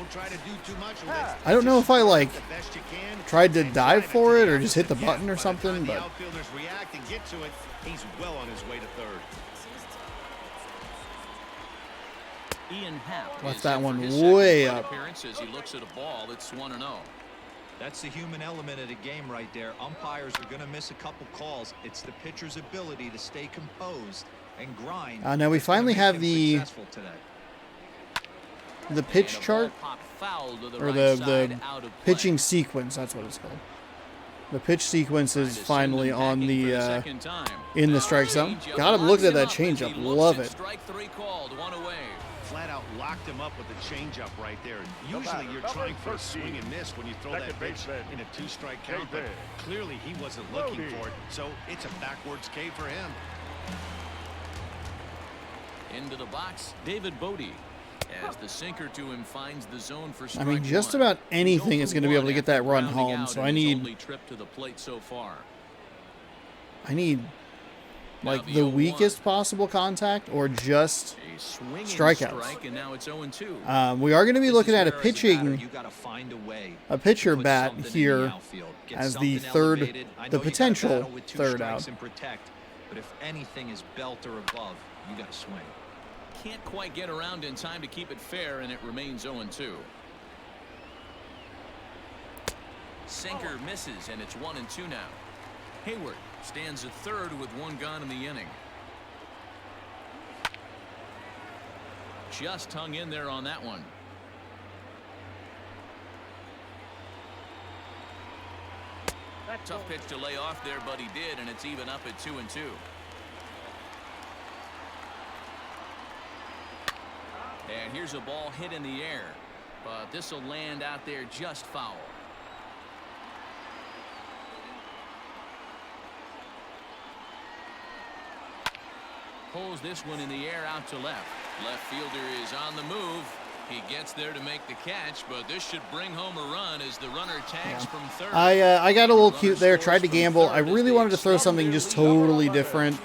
I don't know if I like tried to dive for it or just hit the button or something, but he's well on his way to third. Ian Happ left that one way up. As he looks at a ball, it's 1-0. That's the human element of the game right there. Umpires are going to miss a couple calls. It's the pitcher's ability to stay composed and grind. Now we finally have the pitch chart, or the pitching sequence. That's what it's called. The pitch sequence is finally on the in the strike zone. Got him looking at that changeup. Love it. Flat out locked him up with the changeup right there. Usually you're trying for a swing and miss when you throw that pitch in a 2-strike count, but clearly he wasn't looking for it, so it's a backwards K for him. Into the box, David Bodie, as the sinker to him finds the zone for I mean, strike just one. about anything is going to be able to get that run Grounding home. out So in I his need only trip to the plate so far. like Now the 0-1. weakest possible contact or just A swinging strikeouts. strike, and now it's 0-2. we are going to be looking at a This is where, as batter, pitching, you gotta find a way a pitcher to put bat something in here the outfield. Get as the something third, elevated. I know the you gotta potential battle with 2 third strikes out. and protect, but if anything is belt or above, you got to swing. Can't quite get around in time to keep it fair, and it remains 0-2. Sinker misses, and it's 1-2 now. Hayward stands at third with 1 gone in the inning. Just hung in there on that one. Tough pitch to lay off there, but he did, and it's even up at 2-2. And here's a ball hit in the air, but this will land out there just foul. Pulls this one in the air out to left. Left fielder is on the move. He gets there to make the catch, but this should bring home a run as the runner tags from third. I got a little cute there. Tried to gamble. I really wanted to throw something just totally different,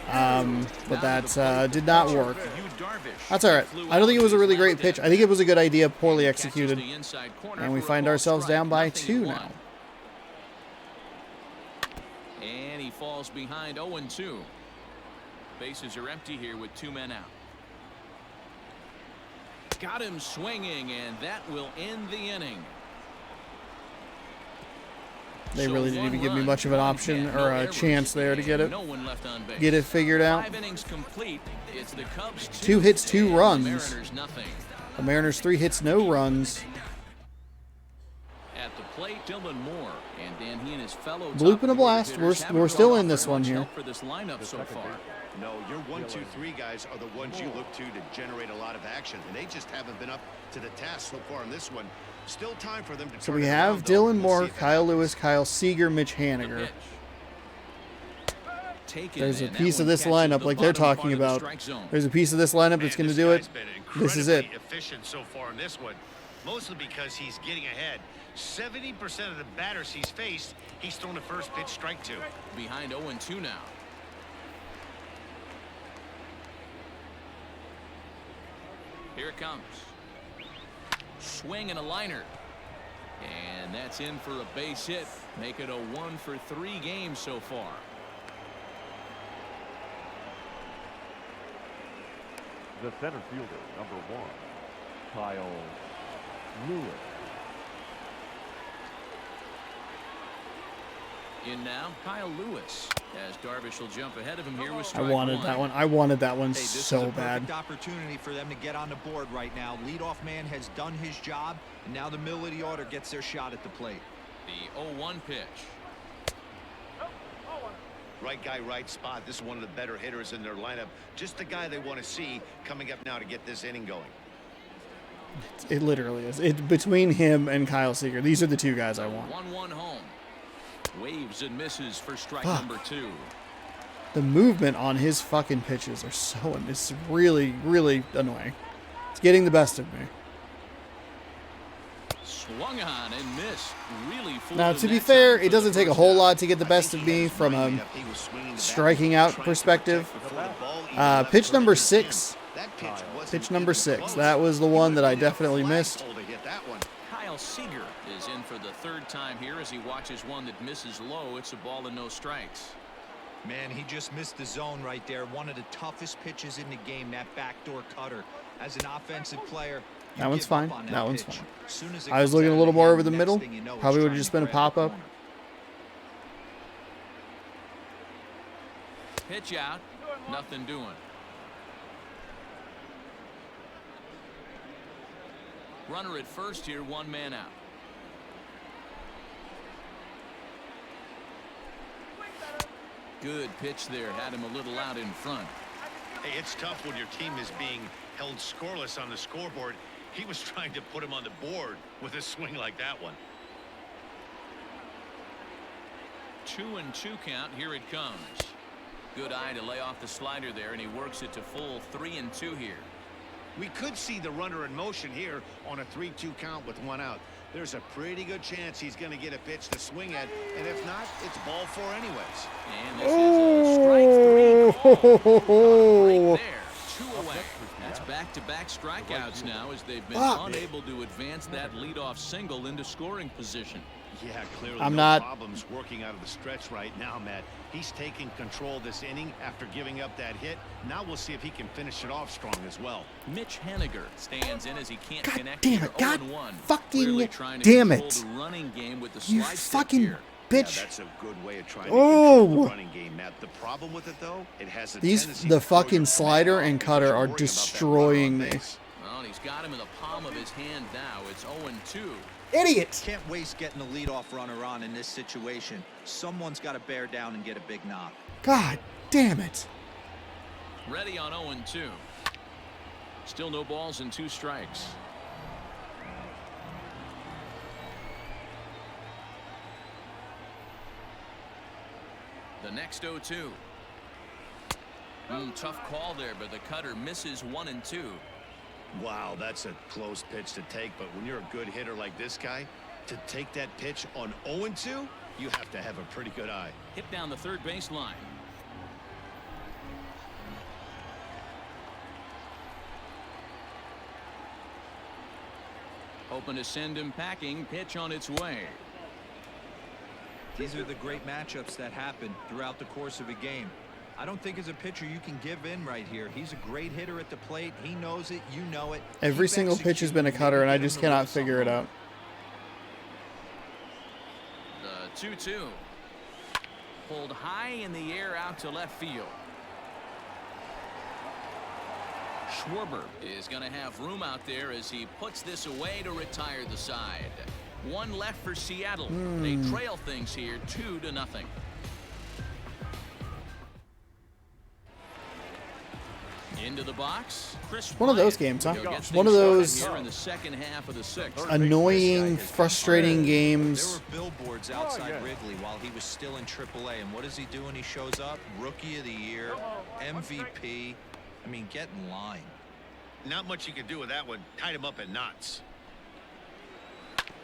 but that did not work. That's all right. I don't think it was a really great pitch. I think it was a good idea, poorly executed, and we find ourselves down by 2 now. And he falls behind 0-2. Bases are empty here with 2 men out. Got him swinging, and that will end the inning. They really didn't even give me much of an option or a chance there to get it. No one left on base. Get it figured out. 5 innings complete. It's the Cubs 2 hits, 2 and runs. The Mariners nothing. The Mariners 3 hits, no runs. At the plate, Dylan Moore, and then he and his fellow Bloop and a top blast. hitters We're haven't still gone in this one much here. help for this lineup so far. No, your 1, 2, 3 guys are the ones you look to generate a lot of action, and they just haven't been up to the task so far in this one. Still time for them to So turn we it have around, though. Dylan We'll Moore, see if it Kyle happens. Lewis, Kyle Seager, Mitch The Haniger. pitch. Taken, There's a and that piece of one this catches lineup the like they're bottom part talking of the about. strike zone. There's a piece of this lineup that's going to do it. This is it. Efficient so far in this one, mostly because he's getting ahead. 70% of the batters he's faced, he's thrown a first pitch strike to. Behind 0-2 now. Here it comes. Swing and a liner. And that's in for a base hit. Make it a 1-for-3 game so far. The center fielder, number 1, Kyle Lewis. In now, Kyle Lewis. As Darvish will jump ahead of him here with I strike wanted one. that one. I wanted that one Hey, this so is a bad. perfect opportunity for them to get on the board right now. Leadoff man has done his job, and now the middle of the order gets their shot at the plate. The 0-1 pitch. Right guy, right spot. This is one of the better hitters in their lineup. Just the guy they want to see coming up now to get this inning going. It literally is. It between him and Kyle Seager. These are the two guys I want. 1-1 home. Waves and misses for strike Fuck. number 2. The movement on his fucking pitches are so. It's really, really annoying. It's getting the best of me. Swung on and missed. Really fooled Now, him to be that fair, time it for the doesn't take a first whole out. lot to get the best of me from a striking out perspective. Pitch number 6. Pitch number 6. That was the one that I definitely missed. Kyle Seager is in for the 3rd time here as he watches one that misses low. It's a ball and no strikes. Man, he just missed the zone right there. One of the toughest pitches in the game, that backdoor cutter. As an offensive player, you That one's give up fine. on That one's pitch. fine. Soon as it I was comes looking out a of little more hand, over the next middle. thing you know, it's Probably would have trying just to been a grab the pop-up. corner. Pitch out. Nothing doing. Runner at first here, 1 man out. Good pitch there. Had him a little out in front. Hey, it's tough when your team is being held scoreless on the scoreboard. He was trying to put him on the board with a swing like that one. 2-2 count. Here it comes. Good eye to lay off the slider there, and he works it to full 3-2 here. We could see the runner in motion here on a 3-2 count with 1 out. There's a pretty good chance he's going to get a pitch to swing at, and if not, it's ball 4 anyways. And this is a strike 3 call. Break there. 2 away. That's back-to-back strikeouts now as they've been unable to advance that leadoff single into scoring position. Yeah, clearly I'm no not- problems working out of the stretch right now, Matt. He's taking control of this inning after giving up that hit. Now we'll see if he can finish it off strong as well. Mitch Haniger stands in as he can't God connect damn here. it. God 0-1. fucking Clearly trying to damn control it. the running game with the You slide step fucking here. bitch. Yeah, that's a good way of trying to Oh. control the running game, Matt. The problem with it, though, it has a tendency The to throw fucking your slider man and off cutter because are you're worrying about that destroying runner on me. base. Well, he's got him in the palm of his hand now. It's 0-2. Idiot. Can't waste getting the leadoff runner on in this situation. Someone's got to bear down and get a big knock. God damn it. Ready on 0-2. Still no balls and 2 strikes. The next 0-2. Tough call there, but the cutter misses 1-2. Wow, that's a close pitch to take, but when you're a good hitter like this guy, to take that pitch on 0-2, you have to have a pretty good eye. Hit down the third baseline. Hoping to send him packing. Pitch on its way. These are the great matchups that happen throughout the course of a game. I don't think as a pitcher you can give in right here. He's a great hitter at the plate. He knows it. You know it. Every Keep single pitch has been a executing. cutter, and I Maybe just get him to cannot whistle figure it something. out. The 2-2. Pulled high in the air out to left field. Schwarber is going to have room out there as he puts this away to retire the side. 1 left for Seattle. They trail things here 2-0. Into the box. Chris One of those Bryant games, huh? will get things One of started those here in the second half of the 6th. annoying, frustrating There games. were billboards outside Wrigley while he was still in AAA, and what does he do when he shows up? Rookie of the Year, MVP. I mean, get in line. Not much you can do with that one. Tied him up in knots.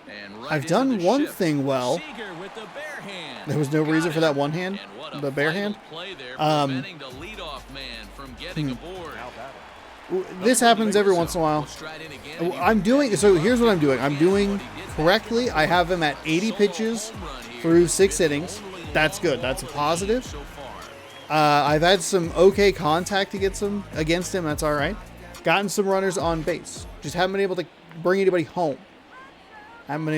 And right I've into done the one shift. thing well. Seager with the bare hand. There was no reason Got for that it. one hand, And what a the bare vital hand. play there, Um, preventing the leadoff man from getting aboard. This happens every once in a while. I'm doing, so here's what I'm doing. I'm doing correctly. I have him at 80 pitches through 6 innings. That's good. That's a positive. I've had some okay contact against him. That's all right. Gotten some runners on base. Just haven't been able to bring anybody home. Haven't been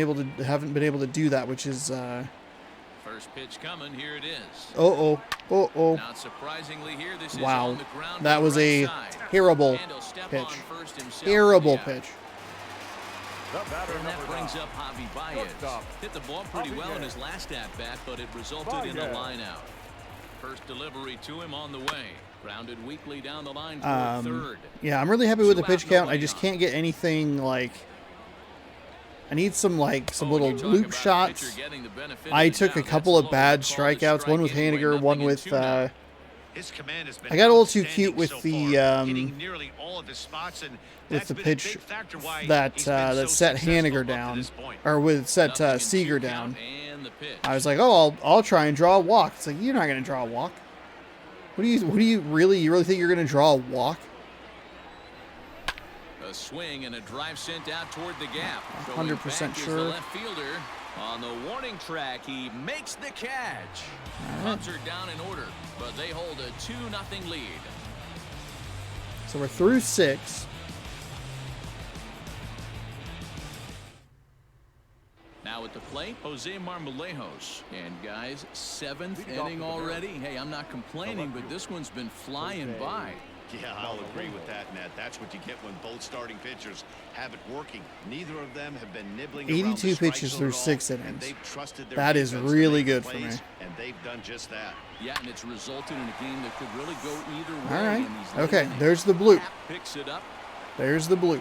able to do that, which is First pitch coming, here it is. Not surprisingly here, this wow. is on the ground That was a terrible pitch. Terrible pitch. And that brings up Javi Baez. Hit the ball pretty well in his last at-bat, but it resulted in a line-out. First delivery to him on the way. Grounded weakly down the line toward third. Yeah, I'm really happy with the pitch count. I just can't get anything like... I need some little loop shots. I took a couple of bad strikeouts, one with Haniger, one with I got a little too cute with the pitch that set Haniger down, or set Seager down. I was like, oh, I'll try and draw a walk. It's like, you're not gonna draw a walk. What do you really think you're gonna draw a walk? A swing and a drive sent out toward the gap. 100% sure. The left fielder on the warning track. He makes the catch. Cubs are down in order, but they hold a 2-0 lead. So we're through 6. Now at the plate, Jose Marmolejos. And guys, 7th inning already. Hey, I'm not complaining, but this one's been flying by. Yeah, I'll agree with that, Nat. That's what you get when both starting pitchers have it working. Neither of them have been nibbling. 82 pitches through 6 innings. That is really good for me. And they've done just that. Yeah, and it's resulted in a game that could really go either way. All right. Okay, there's the bloop. Picks it up. There's the bloop.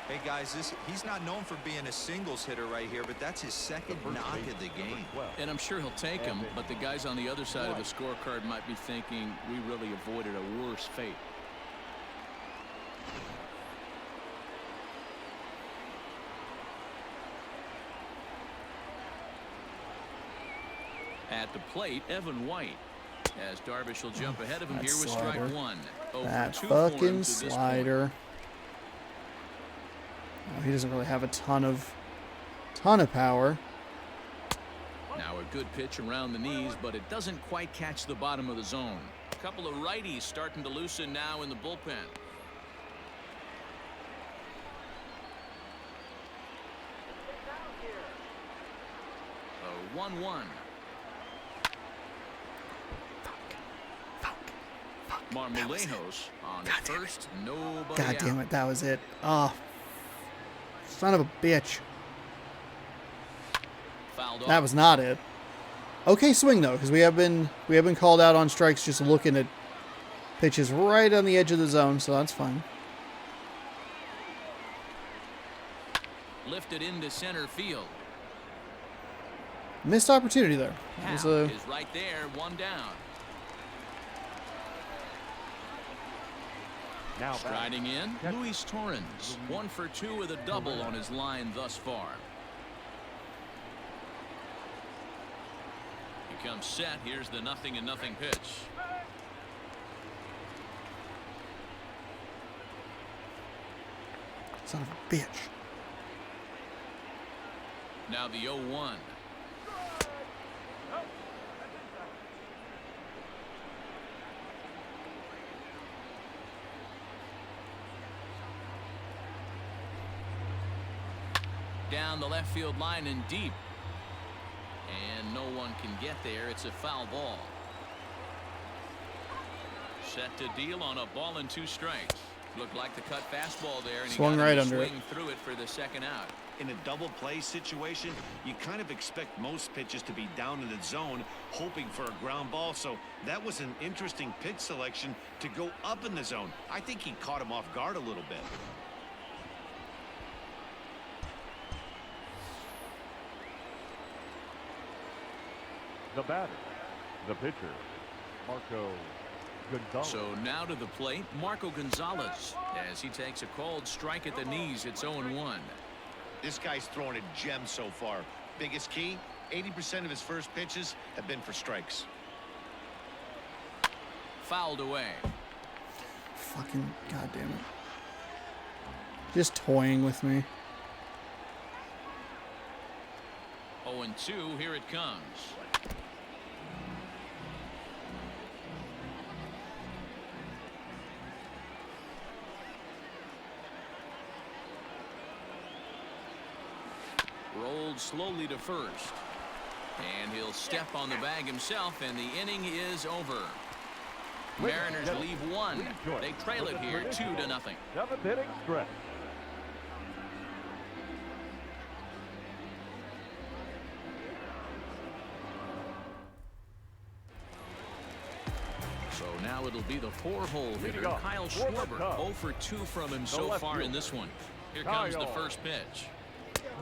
Hey guys, he's not known for being a singles hitter right here, but that's his second knock of the game. And I'm sure he'll take him, but the guys on the other side of the scorecard might be thinking we really avoided a worse fate. At the plate, Evan White. As Darvish will jump ahead of him here with strike 1. That fucking slider. Oh, he doesn't really have a ton of power. Now a good pitch around the knees, but it doesn't quite catch the bottom of the zone. A couple of righties starting to loosen now in the bullpen. A 1-1. Marmolejos on first, nobody God damn out. it, that was it. Oh, son of a bitch. That was not it. Okay swing though, because we have been called out on strikes just looking at pitches right on the edge of the zone, so that's fine. Lifted into center field. Missed opportunity there. Is right there, 1 down. Now Striding in, Luis Torrens. 1 for 2 with a double on his line thus far. He comes set. Here's the 0-0 pitch. Son of a bitch. Now the 0-1. Down the left field line and deep. And no one can get there. It's a foul ball. Set to deal on a ball and 2 strikes. Looked like the cut fastball there, and swung he got right to under swing through it for the 2nd out. In a double play situation, you kind of expect most pitches to be down in the zone, hoping for a ground ball. So that was an interesting pitch selection to go up in the zone. I think he caught him off guard a little bit. the batter, the pitcher, Marco Gonzalez. So now to the plate, Marco Gonzalez, as he takes a called strike at the knees. It's 0-1. This guy's throwing a gem so far. Biggest key, 80% of his first pitches have been for strikes. Fouled away. Fucking goddamn it. Just toying with me. 0-2, here it comes. Rolled slowly to first. And he'll step on the bag himself, and the inning is over. Mariners leave one. They trail it here 2-0. 7th inning stretch. So now it'll be the 4-hole hitter, Kyle Schwarber. 0 for 2 from him so far in this one. Here comes the first pitch.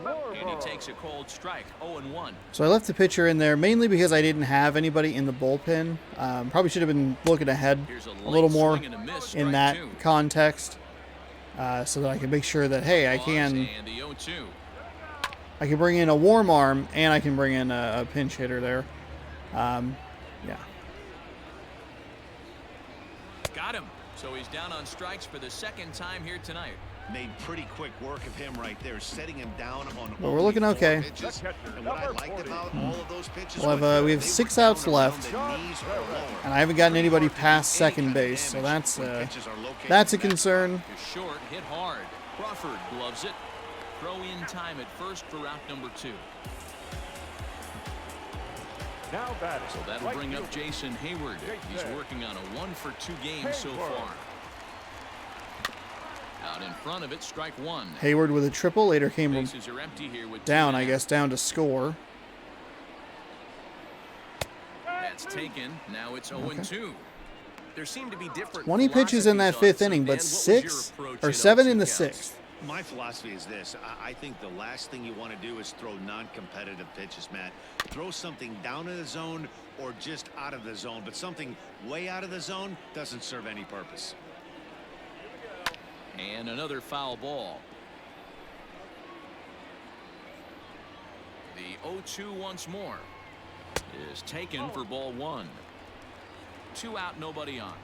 And he takes a cold strike, 0-1. So I left the pitcher in there mainly because I didn't have anybody in the bullpen. Probably should have been looking ahead a little more in that context, so that I can make sure that, hey, I can bring in a warm arm and I can bring in a pinch hitter there. Yeah. Got him. So he's down on strikes for the second time here tonight. Made pretty quick work of him right there, setting him down on. Well, we're looking okay. Pitches. And what I liked about all of those pitches, we have 6 outs left, and I haven't gotten anybody past second base, so that's a concern. Short, hit hard. Crawford gloves it. Throw in time at first for out number 2. Now batting. So that'll bring up Jason Hayward. He's working on a 1 for 2 game so far. Out in front of it, strike 1. Hayward with a triple, later came Bases are empty here with down, I guess, down to score. That's taken. Now it's 0-2. There seem to be different 20 pitches in that 5th inning, but 6 or 7 in the 6th. My philosophy is this. I think the last thing you want to do is throw non-competitive pitches, Matt. Throw something down in the zone or just out of the zone, but something way out of the zone doesn't serve any purpose. And another foul ball. The 0-2 once more is taken for ball 1. 2 out, nobody on.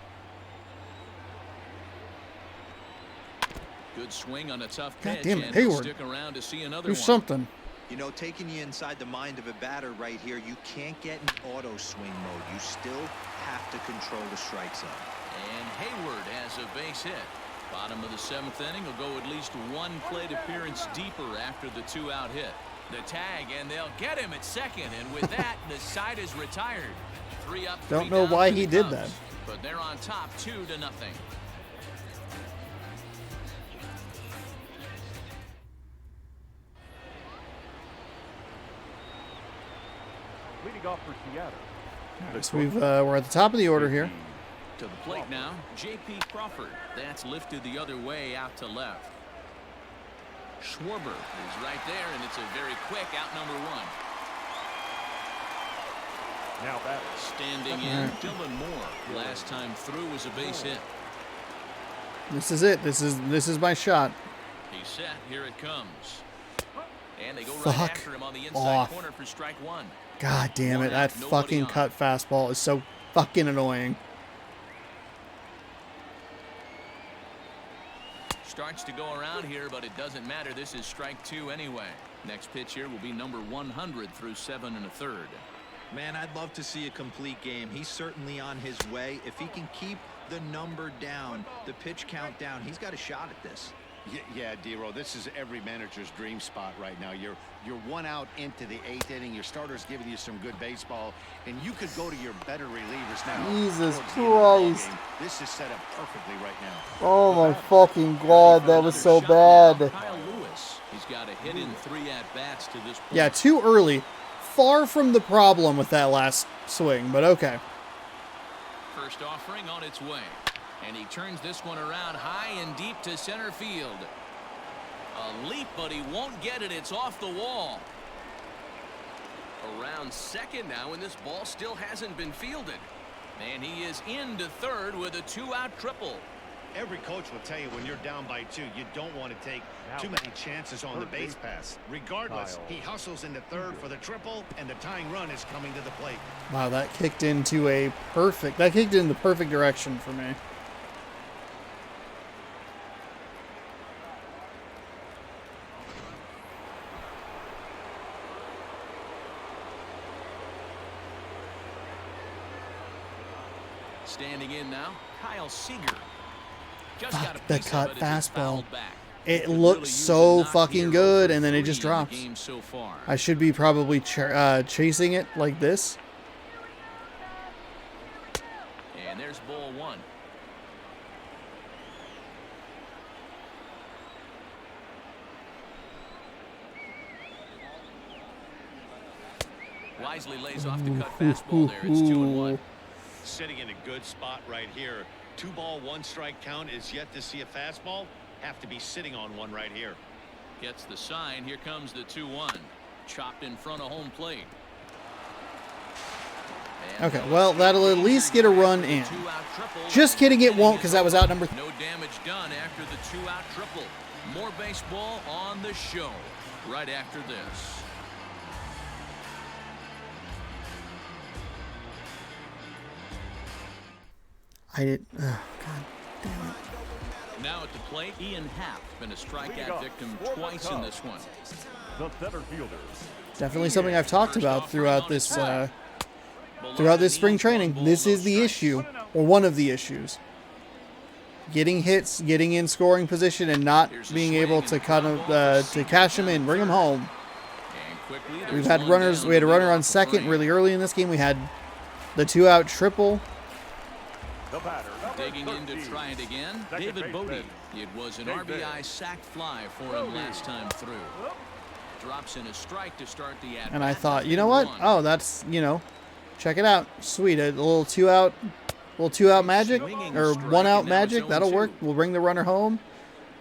Good swing on a tough pitch. God damn it, and he'll Hayward. stick around to see another Do one. something. You know, taking you inside the mind of a batter right here, you can't get in auto swing mode. You still have to control the strike zone. And Hayward has a base hit. Bottom of the 7th inning will go at least 1 plate appearance deeper after the 2-out hit. The tag, and they'll get him at second. And with that, the side is retired. 3 up, 3 Don't know down why for he the did Cubs. that. But they're on top 2-0. Leading off for Seattle. So we're at the top of the order here. To the plate now, J.P. Crawford. That's lifted the other way out to left. Schwarber is right there, and it's a very quick out number 1. Now batting. Standing in, Dylan Moore. Last time through was a base hit. This is it. This is my shot. He's set. Here it comes. And they go right Fuck after him on the inside off. corner for strike 1. God damn it. 1 That out, nobody fucking on. cut fastball is so fucking annoying. Starts to go around here, but it doesn't matter. This is strike 2 anyway. Next pitch here will be number 100 through 7 1/3. Man, I'd love to see a complete game. He's certainly on his way. If he can keep the number down, the pitch count down, he's got a shot at this. Yeah, D-Row, this is every manager's dream spot right now. You're 1 out into the 8th inning. Your starter's giving you some good baseball, and you could go to your better relievers now. Jesus towards the end of the ball Christ. game. This is set up perfectly right now. Oh my fucking god, that was so Another shot now, bad. Kyle Lewis. He's got a hit in 3 at-bats to this point. Yeah, too early. Far from the problem with that last swing, but okay. First offering on its way. And he turns this one around high and deep to center field. A leap, but he won't get it. It's off the wall. Around second now, and this ball still hasn't been fielded. And he is into third with a 2-out triple. Every coach will tell you when you're down by 2, you don't want to take too many chances on the base pass. Regardless, he hustles into third for the triple, and the tying run is coming to the plate. Wow, that kicked into the perfect direction for me. Standing in now, Kyle Seager. Just got a Fuck, the piece of cut it as he fastball. fouled back. It Could looked really use so a knock fucking here good, over and then it 3 just in the drops. game so far. I should be probably chasing it like this. And there's ball 1. Wisely lays off the cut fastball there. It's 2-1. Sitting in a good spot right here. 2 ball, 1 strike count is yet to see a fastball. Have to be sitting on one right here. Gets the sign. Here comes the 2-1. Chopped in front of home plate. And Okay, well, that'll at least get a run in. Just kidding, it won't, because that was out number 3. No damage done after the 2-out triple. More baseball on the show right after this. I did. Oh, God damn it. Now at the plate, Ian Happ been a strikeout victim twice in this one. The center fielder. Definitely something I've talked about throughout this spring training. This is the issue, or one of the issues. Getting hits, getting in scoring position, and not being able to kind of to cash them in, bring them home. We've had runners. We had a runner on second really early in this game. We had the 2-out triple. The batter, Digging in to try it again, David Bodie. It was an RBI sac fly for him last time through. Drops in a strike to start the at-bat. And I thought, you know what? Oh, that's, check it out. Sweet, a little 2-out magic, or 1-out magic. That'll work. We'll bring the runner home.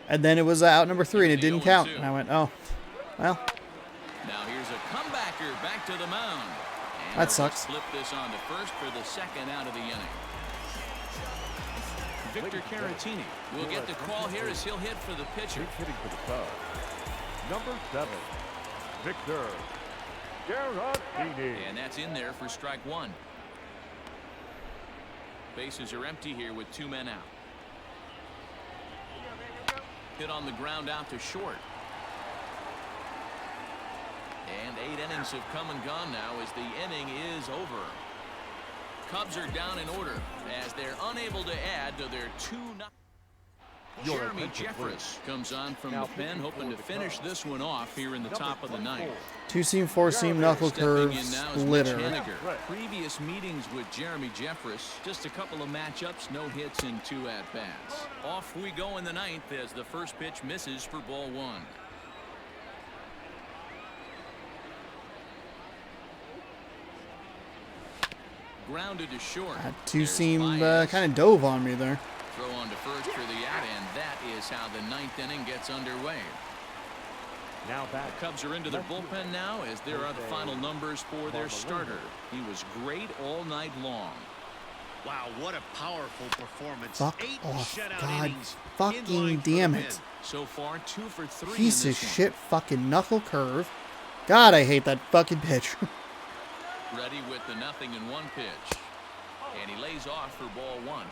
And then it was out number 3, and it didn't count. And I went, oh, well. Now here's a comebacker back to the mound. And That sucks. Flip this on to first for the 2nd out of the inning. Victor Caratini will get the call here as he'll hit for the pitcher. hitting for the side. Number 7, Victor Caratini. And that's in there for strike 1. Bases are empty here with 2 men out. Hit on the ground out to short. And 8 innings have come and gone now as the inning is over. Cubs are down in order as they're unable to add to their 2-0. Jeremy Jeffress comes on from the pen, hoping to finish this one off here in the top of the 9th. 2-seam, 4-seam, knuckle curve, splitter. Previous meetings with Jeremy Jeffress, just a couple of matchups, no hits and 2 at-bats. Off we go in the 9th as the first pitch misses for ball 1. Grounded to short. That 2-seam kind of dove on me there. Throw on to first for the out, and that is how the 9th inning gets underway. Now back. The Cubs are into their bullpen now as there are the final numbers for their starter. He was great all night long. Wow, what a powerful performance. Fuck 8 off. shutout God innings. fucking In line for damn the it. win. So far, 2 for 3. Piece in of this one. shit fucking knuckle curve. God, I hate that fucking pitch. Ready with the 0-1 pitch. And he lays off for ball 1.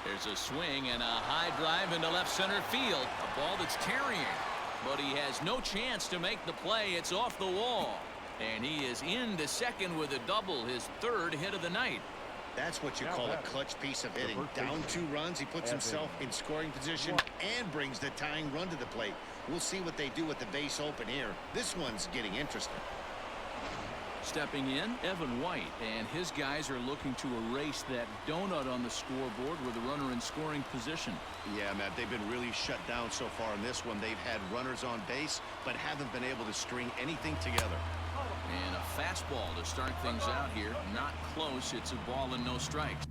There's a swing and a high drive into left center field. A ball that's tarrying. But he has no chance to make the play. It's off the wall. And he is into second with a double, his 3rd hit of the night. That's what you call a clutch piece of hitting. Down 2 runs, he puts himself in scoring position and brings the tying run to the plate. We'll see what they do with the base open here. This one's getting interesting. Stepping in, Evan White, and his guys are looking to erase that donut on the scoreboard with a runner in scoring position. Yeah, Matt, they've been really shut down so far in this one. They've had runners on base, but haven't been able to string anything together. And a fastball to start things out here. Not close. It's a ball and no strikes.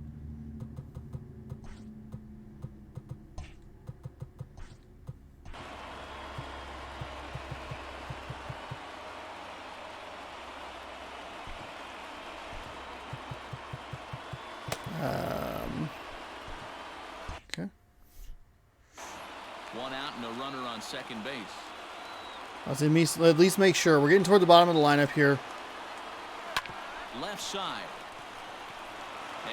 Okay. 1 out and a runner on second base. Let's at least make sure. We're getting toward the bottom of the lineup here. Left side.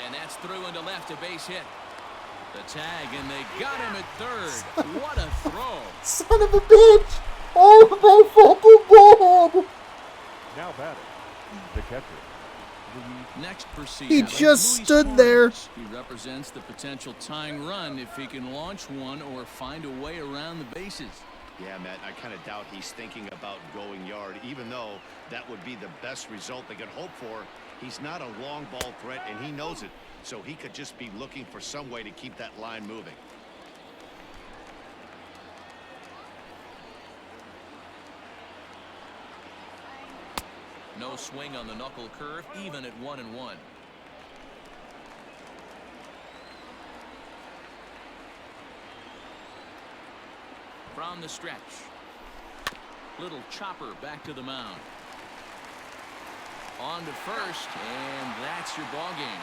And that's through into left, a base hit. The tag, and they got him at 3rd. What a throw. Son of a bitch. Oh my fucking god! Now batting, the catcher. Next proceed. He just stood there. He represents the potential tying run if he can launch one or find a way around the bases. Yeah, Matt, I kind of doubt he's thinking about going yard, even though that would be the best result they could hope for. He's not a long ball threat, and he knows it, so he could just be looking for some way to keep that line moving. No swing on the knuckle curve, even at 1-1. From the stretch. Little chopper back to the mound. On to first, and that's your ball game.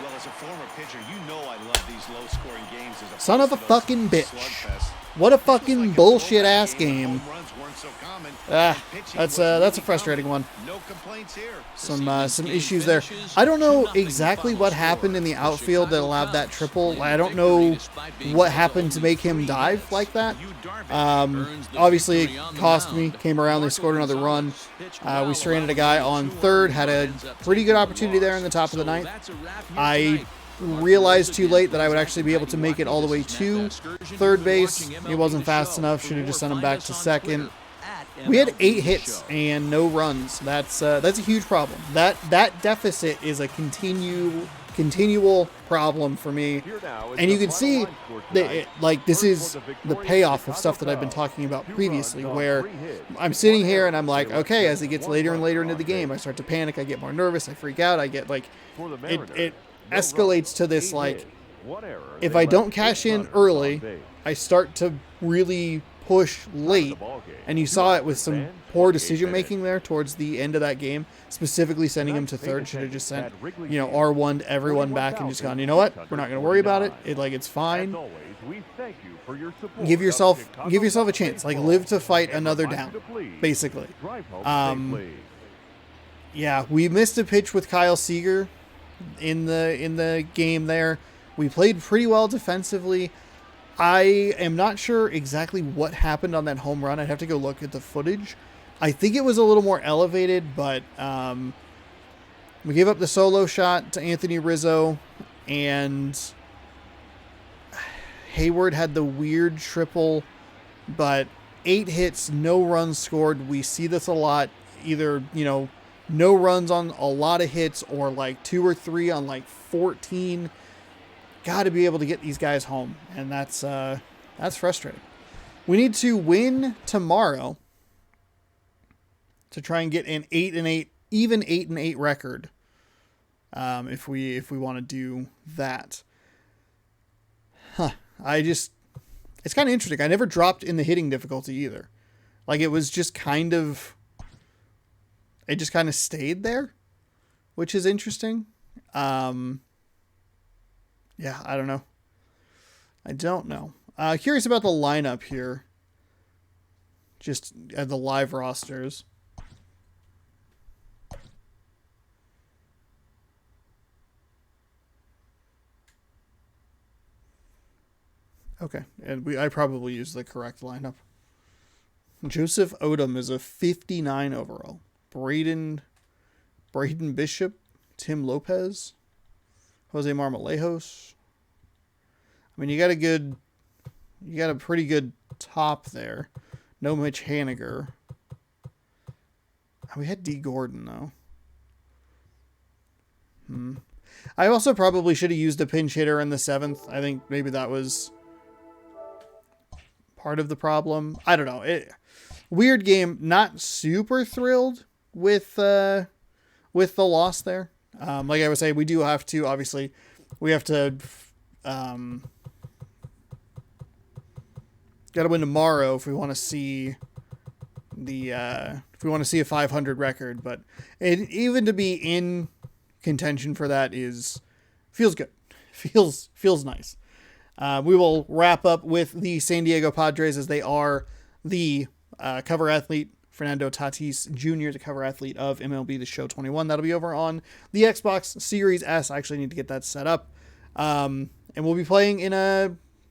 Well, as a former pitcher, you know I love these low-scoring games. As Son of a fucking bitch. What a fucking bullshit ass game. That's a frustrating one. No complaints here. Some issues there. I don't know exactly what happened in the outfield that allowed that triple. I don't know what happened to make him dive like that. Obviously it cost me. Came around, they scored another run. We stranded a guy on third. Had a pretty good opportunity there in the top of the ninth. I realized too late that I would actually be able to make it all the way to third base. It wasn't fast enough. Should have just sent him back to second. We had 8 hits and no runs. That's a huge problem. That deficit is a continual problem for me. And you can see that this is the payoff of stuff that I've been talking about previously, where I'm sitting here and I'm like, okay, as it gets later and later into the game, I start to panic, I get more nervous, I freak out, I get it escalates to this, if I don't cash in early, I start to really push late, and you saw it with some poor decision making there towards the end of that game, specifically sending him to third. Should have just sent R1 to everyone back and just gone, you know what, we're not going to worry about it, it's fine. Give yourself a chance, live to fight another down, basically. Yeah, we missed a pitch with Kyle Seager in the game there. We played pretty well defensively. I am not sure exactly what happened on that home run. I'd have to go look at the footage. I think it was a little more elevated, but we gave up the solo shot to Anthony Rizzo, and Hayward had the weird triple, but 8 hits, no runs scored. We see this a lot, either, no runs on a lot of hits or 2 or 3 on 14. Got to be able to get these guys home, and that's frustrating. We need to win tomorrow to try and get an 8-8, even 8-8 record. If we want to do that, it's kind of interesting. I never dropped in the hitting difficulty either. It was just kind of. It just kind of stayed there, which is interesting. Yeah, I don't know. Curious about the lineup here. Just at the live rosters. Okay, and I probably used the correct lineup. Joseph Odom is a 59 overall. Braden Bishop, Tim Lopez, Jose Marmolejos. I mean, you got a pretty good top there. No Mitch Haniger. We had D. Gordon, though. I also probably should have used a pinch hitter in the 7th. I think maybe that was part of the problem. I don't know. Weird game. Not super thrilled with the loss there. Like I was saying, we do have to, obviously, we have to got to win tomorrow if we want to see a 500 record. But even to be in contention for that feels good. Feels nice. We will wrap up with the San Diego Padres, as they are the cover athlete. Fernando Tatis Jr., the cover athlete of MLB The Show 21. That'll be over on the Xbox Series S. I actually need to get that set up. And we'll be playing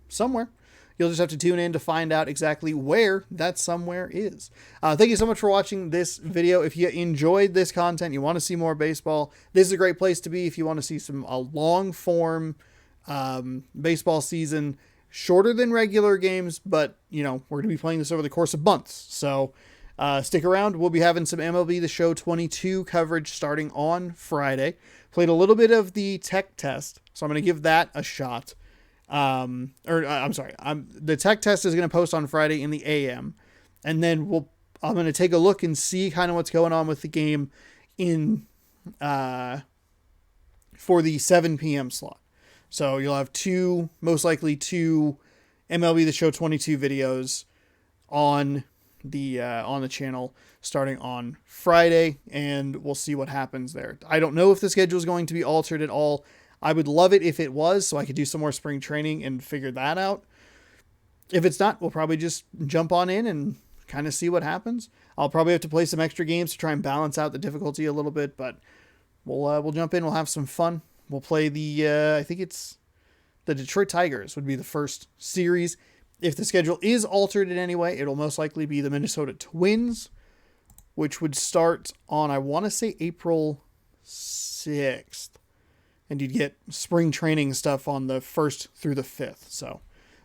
somewhere You'll just have to tune in to find out exactly where that somewhere is. Thank you so much for watching this video. If you enjoyed this content, you want to see more baseball, this is a great place to be. If you want to see some long form baseball season, shorter than regular games, but we're going to be playing this over the course of months. So stick around. We'll be having some MLB The Show 22 coverage starting on Friday. Played a little bit of the tech test, so I'm going to give that a shot. I'm sorry. The tech test is going to post on Friday in the AM, and then I'm going to take a look and see kind of what's going on with the game for the 7 p.m. slot. So you'll have most likely two MLB The Show 22 videos on the channel starting on Friday, and we'll see what happens there. I don't know if the schedule is going to be altered at all. I would love it if it was, so I could do some more spring training and figure that out. If it's not, we'll probably just jump on in and kind of see what happens. I'll probably have to play some extra games to try and balance out the difficulty a little bit, but we'll jump in. We'll have some fun. We'll play I think it's the Detroit Tigers would be the first series. If the schedule is altered in any way, it'll most likely be the Minnesota Twins, which would start on, I want to say, April 6th. And you'd get spring training stuff on the 1st through the 5th. So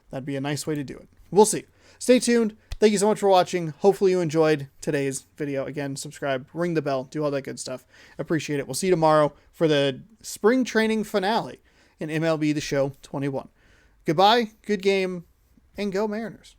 that'd be a nice way to do it. We'll see. Stay tuned. Thank you so much for watching. Hopefully you enjoyed today's video. Again, subscribe, ring the bell, do all that good stuff. Appreciate it. We'll see you tomorrow for the spring training finale in MLB The Show 21. Goodbye, good game, and go Mariners.